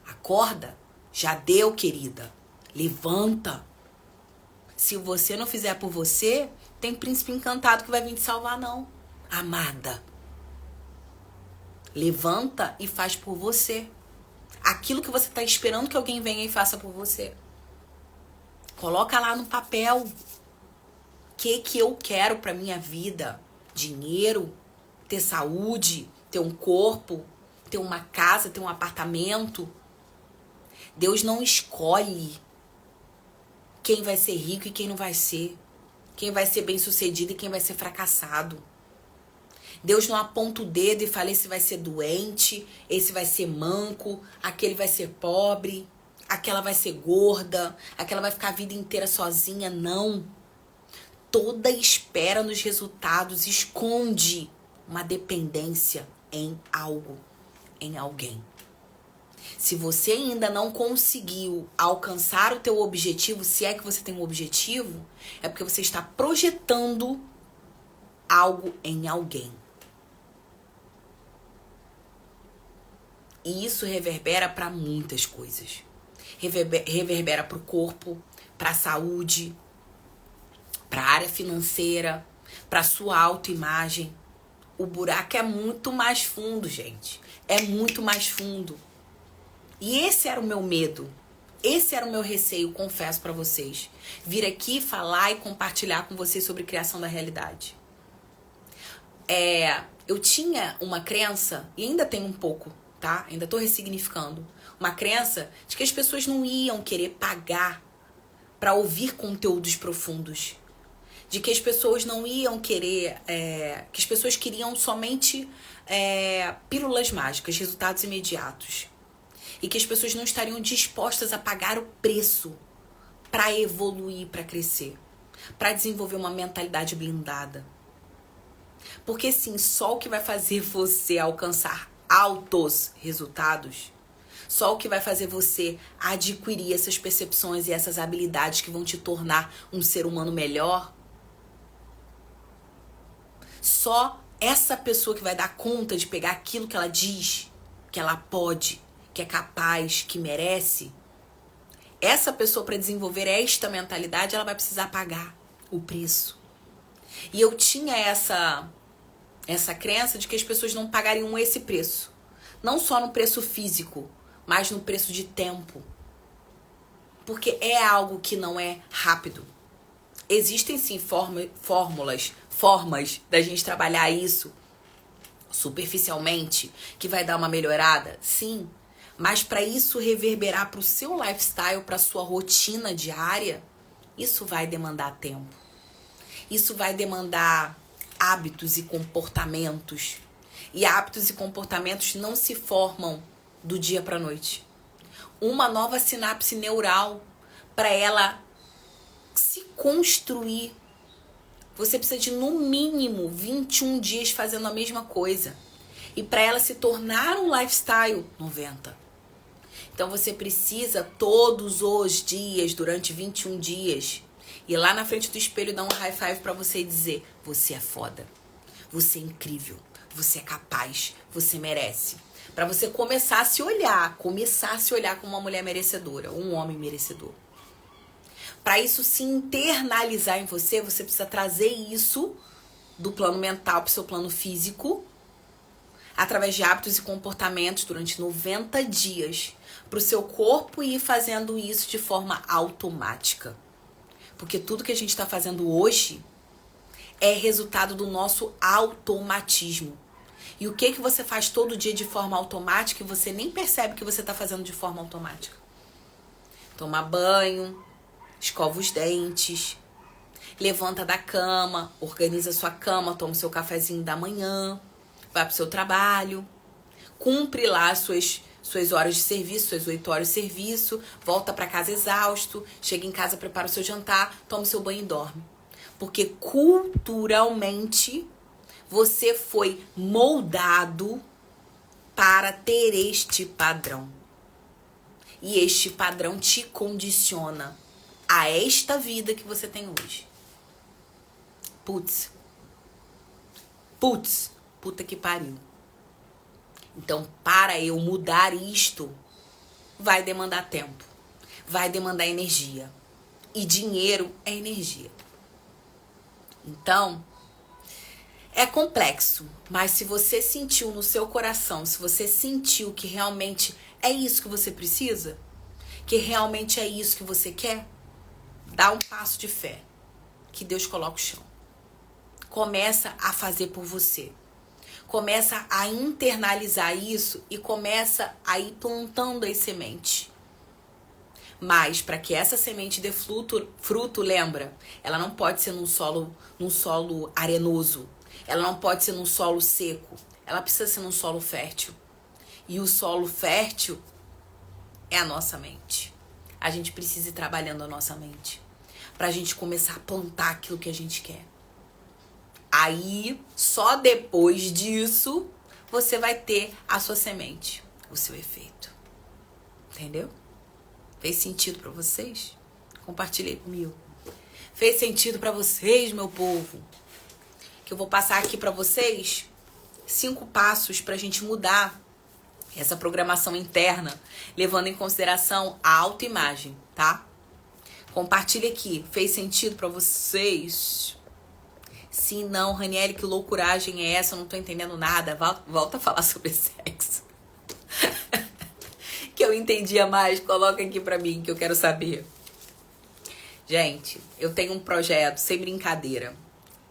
Acorda. Já deu, querida. Levanta. Se você não fizer por você, tem príncipe encantado que vai vir te salvar, não. Amada. Levanta e faz por você. Aquilo que você está esperando que alguém venha e faça por você. Coloca lá no papel. O que eu quero para minha vida? Dinheiro, ter saúde, ter um corpo, ter uma casa, ter um apartamento. Deus não escolhe quem vai ser rico e quem não vai ser. Quem vai ser bem-sucedido e quem vai ser fracassado. Deus não aponta o dedo e fala: esse vai ser doente, esse vai ser manco, aquele vai ser pobre, aquela vai ser gorda, aquela vai ficar a vida inteira sozinha. Não. Toda espera nos resultados esconde uma dependência em algo, em alguém. Se você ainda não conseguiu alcançar o teu objetivo, se é que você tem um objetivo, é porque você está projetando algo em alguém. E isso reverbera para muitas coisas. Reverbera para o corpo, para a saúde, para a área financeira, para a sua autoimagem. O buraco é muito mais fundo, gente. É muito mais fundo. E esse era o meu medo. Esse era o meu receio, confesso para vocês. Vir aqui falar e compartilhar com vocês sobre criação da realidade. Eu tinha uma crença, e ainda tenho um pouco, tá? Ainda tô ressignificando. Uma crença de que as pessoas não iam querer pagar para ouvir conteúdos profundos. De que as pessoas não iam querer... que as pessoas queriam somente pílulas mágicas, resultados imediatos. E que as pessoas não estariam dispostas a pagar o preço para evoluir, para crescer. Para desenvolver uma mentalidade blindada. Porque sim, só o que vai fazer você alcançar altos resultados, só o que vai fazer você adquirir essas percepções e essas habilidades que vão te tornar um ser humano melhor, só essa pessoa que vai dar conta de pegar aquilo que ela diz, que ela pode, que é capaz, que merece, essa pessoa, para desenvolver esta mentalidade, ela vai precisar pagar o preço. E eu tinha essa crença de que as pessoas não pagariam esse preço. Não só no preço físico, mas no preço de tempo. Porque é algo que não é rápido. Existem sim formas da gente trabalhar isso superficialmente, que vai dar uma melhorada? Sim. Mas para isso reverberar para o seu lifestyle, para a sua rotina diária, isso vai demandar tempo. Isso vai demandar hábitos e comportamentos. E hábitos e comportamentos não se formam do dia para a noite. Uma nova sinapse neural, para ela se construir, você precisa de no mínimo 21 dias fazendo a mesma coisa. E para ela se tornar um lifestyle, 90. Então você precisa todos os dias, durante 21 dias, ir lá na frente do espelho e dar um high five pra você e dizer: você é foda, você é incrível, você é capaz, você merece. Pra você começar a se olhar como uma mulher merecedora, um homem merecedor. Pra isso se internalizar em você, você precisa trazer isso do plano mental pro seu plano físico, através de hábitos e comportamentos durante 90 dias, para o seu corpo ir fazendo isso de forma automática. Porque tudo que a gente está fazendo hoje é resultado do nosso automatismo. E o que você faz todo dia de forma automática e você nem percebe que você está fazendo de forma automática? Toma banho, escova os dentes, levanta da cama, organiza sua cama, toma o seu cafezinho da manhã, vai pro seu trabalho, cumpre lá as suas horas de serviço, suas 8 horas de serviço, volta para casa exausto, chega em casa, prepara o seu jantar, toma o seu banho e dorme. Porque culturalmente você foi moldado para ter este padrão. E este padrão te condiciona a esta vida que você tem hoje. Putz, puta que pariu. Então, para eu mudar isto, vai demandar tempo, vai demandar energia. E dinheiro é energia. Então, é complexo, mas se você sentiu no seu coração, se você sentiu que realmente é isso que você precisa, que realmente é isso que você quer, dá um passo de fé, que Deus coloca o chão. Começa a fazer por você. Começa a internalizar isso e começa a ir plantando as sementes. Mas para que essa semente dê fruto, lembra, ela não pode ser num solo arenoso. Ela não pode ser num solo seco. Ela precisa ser num solo fértil. E o solo fértil é a nossa mente. A gente precisa ir trabalhando a nossa mente pra gente começar a plantar aquilo que a gente quer. Aí, só depois disso, você vai ter a sua semente, o seu efeito. Entendeu? Fez sentido pra vocês? Compartilhei comigo. Fez sentido pra vocês, meu povo? Que eu vou passar aqui pra vocês 5 passos pra gente mudar essa programação interna, levando em consideração a autoimagem, tá? Compartilha aqui. Fez sentido pra vocês? Se não, Raniele, que loucuragem é essa? Eu não tô entendendo nada. Volta a falar sobre sexo. Que eu entendia mais. Coloca aqui pra mim, que eu quero saber. Gente, eu tenho um projeto, sem brincadeira.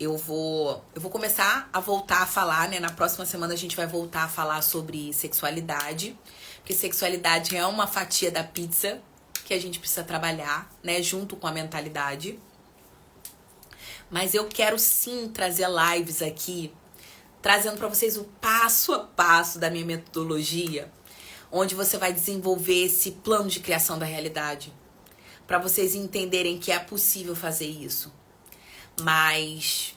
Eu vou começar a voltar a falar, né? Na próxima semana a gente vai voltar a falar sobre sexualidade. Porque sexualidade é uma fatia da pizza que a gente precisa trabalhar, né? Junto com a mentalidade. Mas eu quero sim trazer lives aqui, trazendo para vocês o passo a passo da minha metodologia, onde você vai desenvolver esse plano de criação da realidade, para vocês entenderem que é possível fazer isso. Mas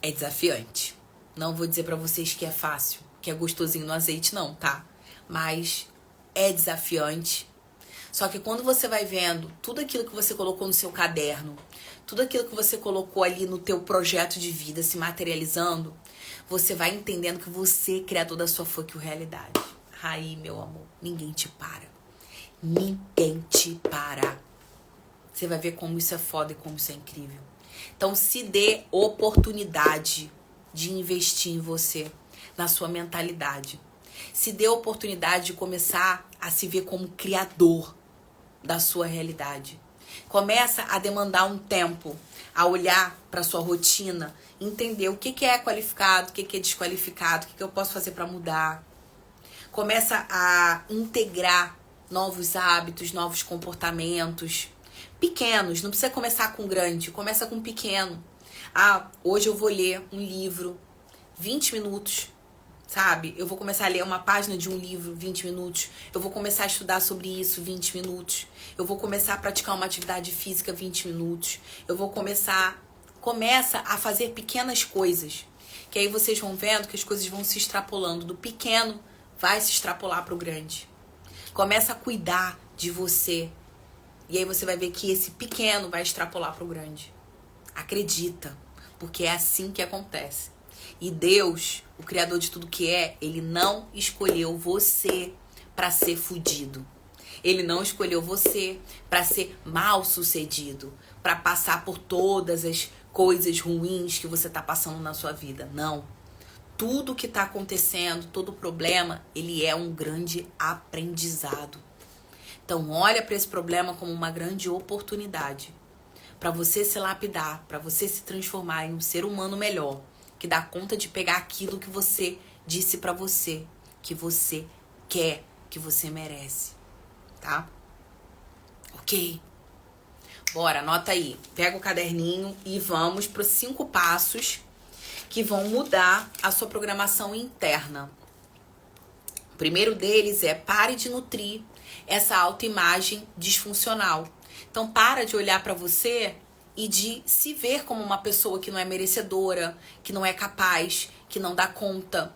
é desafiante. Não vou dizer para vocês que é fácil, que é gostosinho no azeite, não, tá? Mas é desafiante. Só que quando você vai vendo tudo aquilo que você colocou no seu caderno, tudo aquilo que você colocou ali no teu projeto de vida se materializando, você vai entendendo que você é criador da sua fucking realidade. Aí, meu amor, ninguém te para. Ninguém te para. Você vai ver como isso é foda e como isso é incrível. Então, se dê oportunidade de investir em você, na sua mentalidade. Se dê oportunidade de começar a se ver como criador da sua realidade. Começa a demandar um tempo, a olhar para sua rotina, entender o que é qualificado, o que é desqualificado, o que eu posso fazer para mudar. Começa a integrar novos hábitos, novos comportamentos. Pequenos, não precisa começar com grande, começa com pequeno. Hoje eu vou ler um livro, 20 minutos. Sabe? Eu vou começar a ler uma página de um livro, 20 minutos. Eu vou começar a estudar sobre isso, 20 minutos. Eu vou começar a praticar uma atividade física, 20 minutos. Eu vou começa a fazer pequenas coisas. Que aí vocês vão vendo que as coisas vão se extrapolando. Do pequeno vai se extrapolar para o grande. Começa a cuidar de você. E aí você vai ver que esse pequeno vai extrapolar para o grande. Acredita, porque é assim que acontece. E Deus, o Criador de tudo que é, Ele não escolheu você para ser fudido. Ele não escolheu você para ser mal sucedido, para passar por todas as coisas ruins que você está passando na sua vida. Não. Tudo que está acontecendo, todo problema, ele é um grande aprendizado. Então, olha para esse problema como uma grande oportunidade para você se lapidar, para você se transformar em um ser humano melhor, que dá conta de pegar aquilo que você disse para você, que você quer, que você merece, tá? Ok? Bora, anota aí. Pega o caderninho e vamos para os 5 passos que vão mudar a sua programação interna. O primeiro deles é pare de nutrir essa autoimagem disfuncional. Então, para de olhar para você e de se ver como uma pessoa que não é merecedora, que não é capaz, que não dá conta.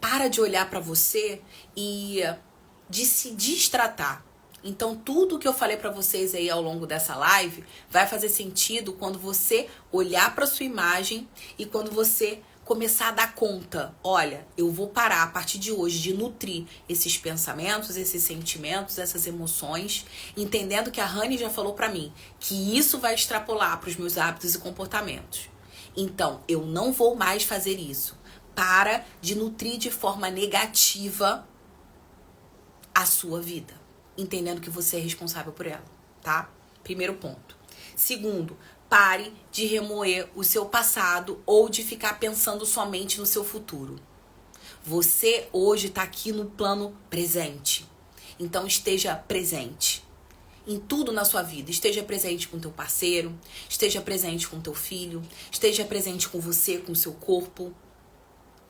Para de olhar para você e de se destratar. Então, tudo que eu falei para vocês aí ao longo dessa live vai fazer sentido quando você olhar para sua imagem e quando você começar a dar conta. Olha, eu vou parar a partir de hoje de nutrir esses pensamentos, esses sentimentos, essas emoções, entendendo que a Rani já falou para mim que isso vai extrapolar para os meus hábitos e comportamentos. Então, eu não vou mais fazer isso. Para de nutrir de forma negativa a sua vida, entendendo que você é responsável por ela, tá? Primeiro ponto. Segundo, pare de remoer o seu passado ou de ficar pensando somente no seu futuro. Você hoje está aqui no plano presente. Então esteja presente em tudo na sua vida. Esteja presente com teu parceiro, esteja presente com teu filho, esteja presente com você, com o seu corpo,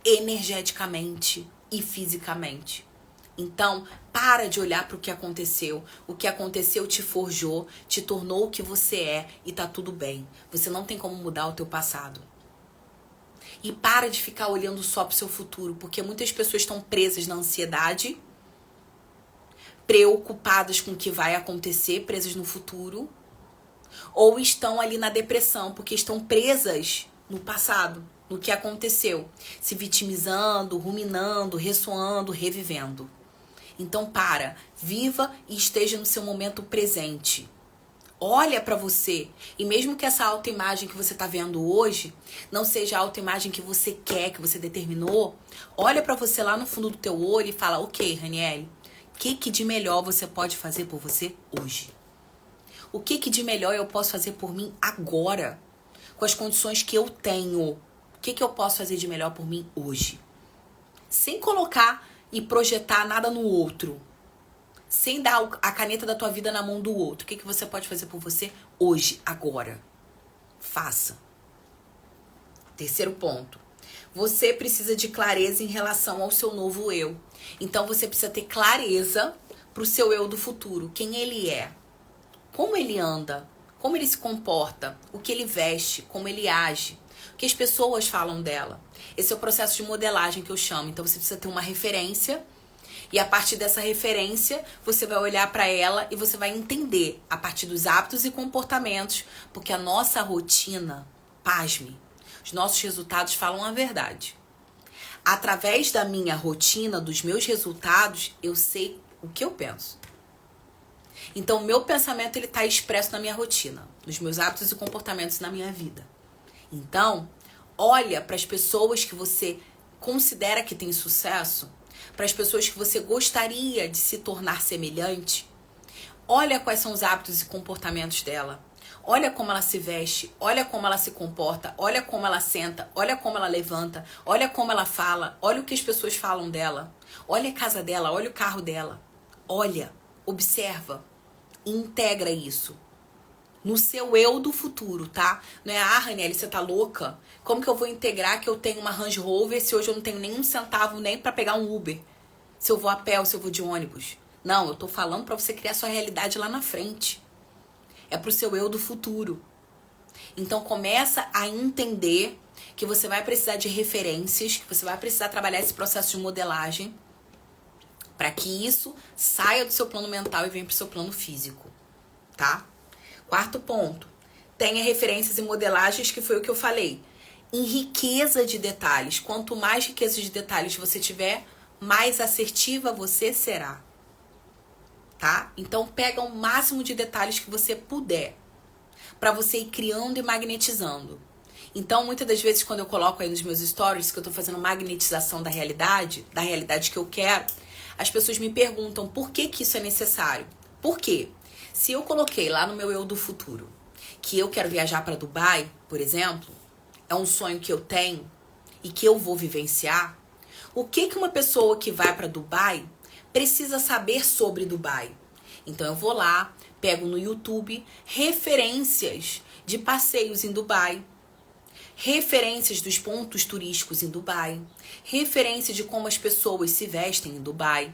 energeticamente e fisicamente. Então, para de olhar para o que aconteceu. O que aconteceu te forjou, te tornou o que você é e tá tudo bem. Você não tem como mudar o teu passado. E para de ficar olhando só pro seu futuro, porque muitas pessoas estão presas na ansiedade, preocupadas com o que vai acontecer, presas no futuro, ou estão ali na depressão, porque estão presas no passado, no que aconteceu, se vitimizando, ruminando, ressoando, revivendo. Então viva e esteja no seu momento presente. Olha para você. E mesmo que essa autoimagem que você tá vendo hoje não seja a autoimagem que você quer, que você determinou, olha para você lá no fundo do teu olho e fala, ok, Raniele, o que de melhor você pode fazer por você hoje? O que de melhor eu posso fazer por mim agora? Com as condições que eu tenho. O que eu posso fazer de melhor por mim hoje? Sem colocar e projetar nada no outro. Sem dar a caneta da tua vida na mão do outro. O que você pode fazer por você hoje, agora? Faça. Terceiro ponto. Você precisa de clareza em relação ao seu novo eu. Então você precisa ter clareza pro seu eu do futuro. Quem ele é. Como ele anda. Como ele se comporta. O que ele veste. Como ele age. O que as pessoas falam dela. Esse é o processo de modelagem que eu chamo. Então você precisa ter uma referência e a partir dessa referência você vai olhar para ela e você vai entender a partir dos hábitos e comportamentos, porque a nossa rotina, pasme, os nossos resultados falam a verdade. Através da minha rotina, dos meus resultados, eu sei o que eu penso. Então o meu pensamento ele está expresso na minha rotina, nos meus hábitos e comportamentos na minha vida. Então, olha para as pessoas que você considera que tem sucesso, para as pessoas que você gostaria de se tornar semelhante. Olha quais são os hábitos e comportamentos dela. Olha como ela se veste, olha como ela se comporta, olha como ela senta, olha como ela levanta, olha como ela fala, olha o que as pessoas falam dela. Olha a casa dela, olha o carro dela. Olha, observa e integra isso. No seu eu do futuro, tá? Não é, Raniele, você tá louca? Como que eu vou integrar que eu tenho uma Range Rover se hoje eu não tenho nem um centavo nem pra pegar um Uber? Se eu vou a pé ou se eu vou de ônibus? Não, eu tô falando pra você criar sua realidade lá na frente. É pro seu eu do futuro. Então começa a entender que você vai precisar de referências, que você vai precisar trabalhar esse processo de modelagem para que isso saia do seu plano mental e venha pro seu plano físico, tá? Quarto ponto, tenha referências e modelagens, que foi o que eu falei. Em riqueza de detalhes. Quanto mais riqueza de detalhes você tiver, mais assertiva você será. Tá? Então pega o máximo de detalhes que você puder, para você ir criando e magnetizando. Então, muitas das vezes, quando eu coloco aí nos meus stories que eu tô fazendo magnetização da realidade que eu quero, as pessoas me perguntam por que que isso é necessário. Por quê? Se eu coloquei lá no meu eu do futuro que eu quero viajar para Dubai, por exemplo, é um sonho que eu tenho e que eu vou vivenciar, o que que uma pessoa que vai para Dubai precisa saber sobre Dubai? Então eu vou lá, pego no YouTube referências de passeios em Dubai, referências dos pontos turísticos em Dubai, referência de como as pessoas se vestem em Dubai.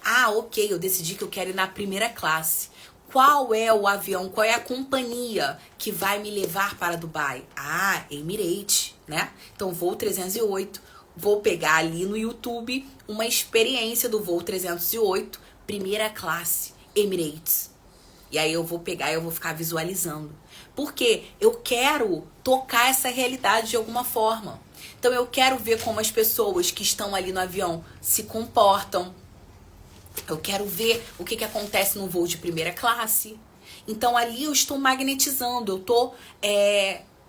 Ah, ok, eu decidi que eu quero ir na primeira classe. Qual é o avião, qual é a companhia que vai me levar para Dubai? Ah, Emirates, né? Então, voo 308. Vou pegar ali no YouTube uma experiência do voo 308, primeira classe, Emirates. E aí eu vou pegar e eu vou ficar visualizando. Porque eu quero tocar essa realidade de alguma forma. Então eu quero ver como as pessoas que estão ali no avião se comportam. Eu quero ver o que acontece no voo de primeira classe. Então ali eu estou magnetizando, eu estou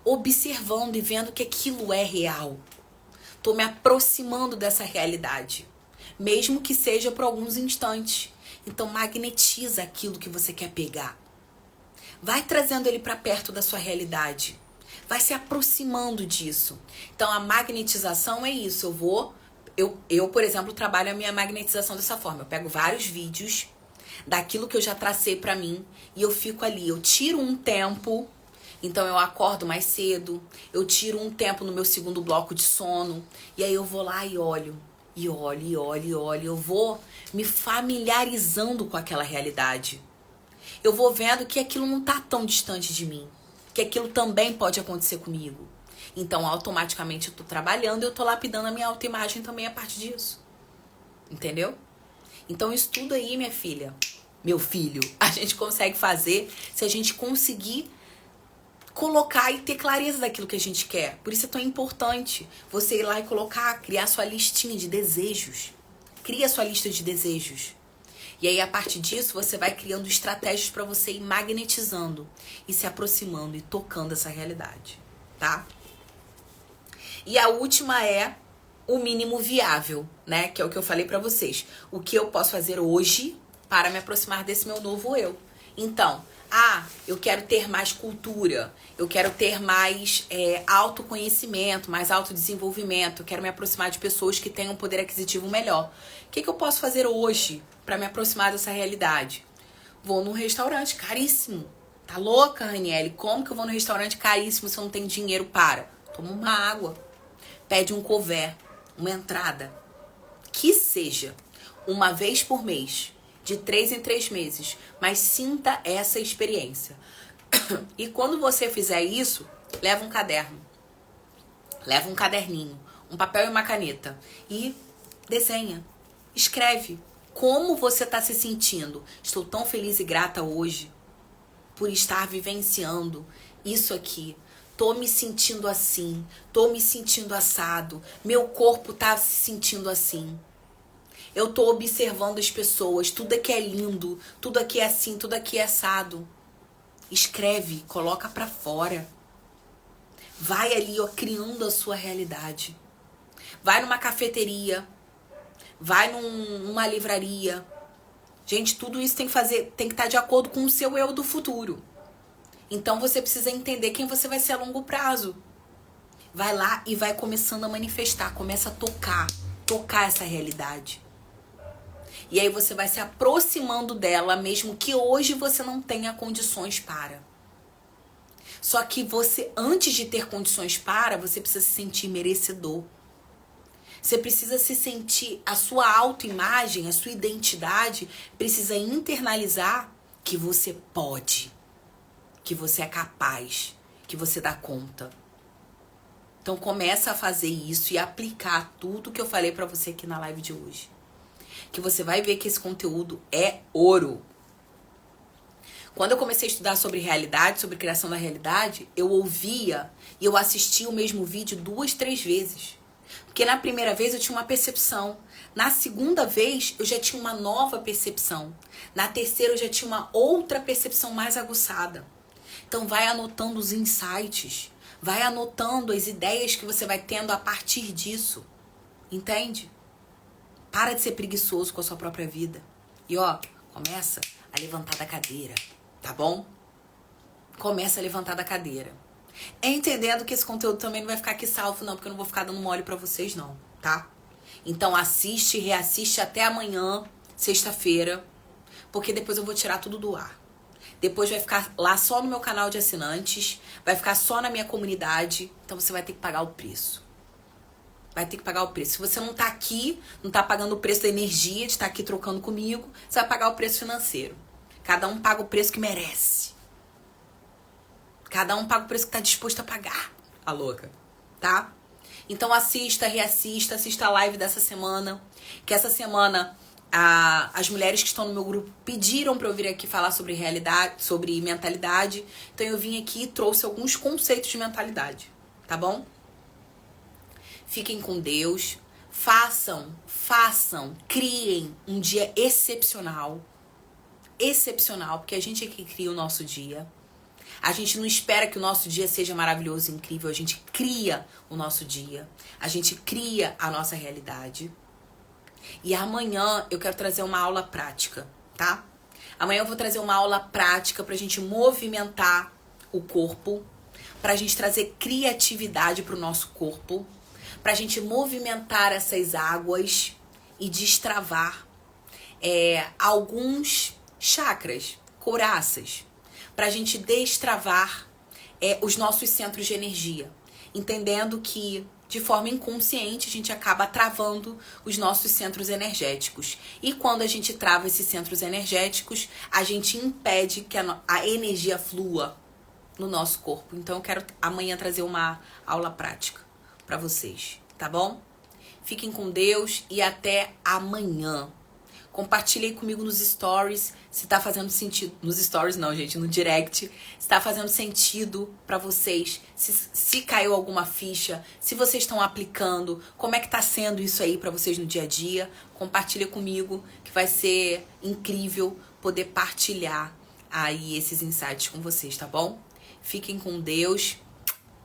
observando e vendo que aquilo é real. Estou me aproximando dessa realidade, mesmo que seja por alguns instantes. Então magnetiza aquilo que você quer pegar. Vai trazendo ele para perto da sua realidade. Vai se aproximando disso. Então a magnetização é isso. Eu, por exemplo, trabalho a minha magnetização dessa forma. Eu pego vários vídeos daquilo que eu já tracei para mim e eu fico ali. Eu tiro um tempo. Então eu acordo mais cedo, eu tiro um tempo no meu segundo bloco de sono, e aí eu vou lá e olho, e olho, e olho, e olho. Eu vou me familiarizando com aquela realidade. Eu vou vendo que aquilo não tá tão distante de mim, que aquilo também pode acontecer comigo. Então automaticamente eu tô trabalhando, eu tô lapidando a minha autoimagem também a partir disso. Entendeu? Então isso tudo aí, minha filha, meu filho, a gente consegue fazer se a gente conseguir colocar e ter clareza daquilo que a gente quer. Por isso é tão importante você ir lá e colocar, criar sua listinha de desejos. Cria sua lista de desejos. E aí, a partir disso, você vai criando estratégias para você ir magnetizando e se aproximando e tocando essa realidade, tá? E a última é o mínimo viável, né? Que é o que eu falei para vocês. O que eu posso fazer hoje para me aproximar desse meu novo eu. Então, eu quero ter mais cultura, eu quero ter mais autoconhecimento, mais autodesenvolvimento, eu quero me aproximar de pessoas que tenham um poder aquisitivo melhor. O que eu posso fazer hoje para me aproximar dessa realidade? Vou num restaurante caríssimo. Tá louca, Raniele? Como que eu vou num restaurante caríssimo se eu não tenho dinheiro para? Toma uma água, pede um couvert, uma entrada, que seja uma vez por mês, de 3 em 3 meses, mas sinta essa experiência. E quando você fizer isso, leva um caderno, leva um caderninho, um papel e uma caneta e desenha, escreve como você está se sentindo. Estou tão feliz e grata hoje por estar vivenciando isso aqui. Tô me sentindo assim, tô me sentindo assado, meu corpo tá se sentindo assim. Eu tô observando as pessoas, tudo aqui é lindo, tudo aqui é assim, tudo aqui é assado. Escreve, coloca pra fora. Vai ali, ó, criando a sua realidade. Vai numa cafeteria, vai numa livraria. Gente, tudo isso tem que estar de acordo com o seu eu do futuro. Então você precisa entender quem você vai ser a longo prazo. Vai lá e vai começando a manifestar, começa a tocar essa realidade. E aí você vai se aproximando dela, mesmo que hoje você não tenha condições para. Só que você, antes de ter condições para, você precisa se sentir merecedor. Você precisa se sentir, a sua autoimagem, a sua identidade, precisa internalizar que você pode, que você é capaz, que você dá conta. Então começa a fazer isso e aplicar tudo que eu falei pra você aqui na live de hoje. que você vai ver que esse conteúdo é ouro. Quando eu comecei a estudar sobre realidade, sobre criação da realidade, eu ouvia e eu assistia o mesmo vídeo 2, 3 vezes. Porque na primeira vez eu tinha uma percepção. Na segunda vez eu já tinha uma nova percepção. Na terceira eu já tinha uma outra percepção mais aguçada. Então vai anotando os insights. Vai anotando as ideias que você vai tendo a partir disso. Entende? Para de ser preguiçoso com a sua própria vida. E ó, começa a levantar da cadeira. Tá bom? Começa a levantar da cadeira. Entendendo que esse conteúdo também não vai ficar aqui salvo, não, porque eu não vou ficar dando mole pra vocês, não, tá? Então assiste, reassiste até amanhã, sexta-feira, porque depois eu vou tirar tudo do ar. Depois vai ficar lá só no meu canal de assinantes, vai ficar só na minha comunidade, então você vai ter que pagar o preço. Vai ter que pagar o preço. Se você não tá aqui, não tá pagando o preço da energia de estar aqui trocando comigo, você vai pagar o preço financeiro. Cada um paga o preço que merece. Cada um paga o preço que tá disposto a pagar. A louca, tá? Então assista, reassista, assista a live dessa semana. Que essa semana as mulheres que estão no meu grupo pediram pra eu vir aqui falar sobre realidade, sobre mentalidade. Então eu vim aqui e trouxe alguns conceitos de mentalidade, tá bom? Fiquem com Deus. Façam, criem um dia excepcional. Excepcional, porque a gente é que cria o nosso dia. A gente não espera que o nosso dia seja maravilhoso e incrível. A gente cria o nosso dia. A gente cria a nossa realidade. E amanhã eu quero trazer uma aula prática, tá? Amanhã eu vou trazer uma aula prática pra gente movimentar o corpo, pra gente trazer criatividade pro nosso corpo, pra gente movimentar essas águas e destravar alguns chakras, couraças, pra gente destravar os nossos centros de energia, entendendo que de forma inconsciente a gente acaba travando os nossos centros energéticos. E quando a gente trava esses centros energéticos, a gente impede que a energia flua no nosso corpo. Então eu quero amanhã trazer uma aula prática pra vocês, tá bom? Fiquem com Deus e até amanhã. Compartilhem comigo nos stories se tá fazendo sentido. Nos stories não, gente, no direct. Se tá fazendo sentido pra vocês. Se caiu alguma ficha. Se vocês estão aplicando. Como é que tá sendo isso aí pra vocês no dia a dia. Compartilha comigo que vai ser incrível poder partilhar aí esses insights com vocês, tá bom? Fiquem com Deus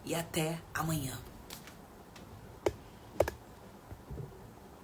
e até amanhã.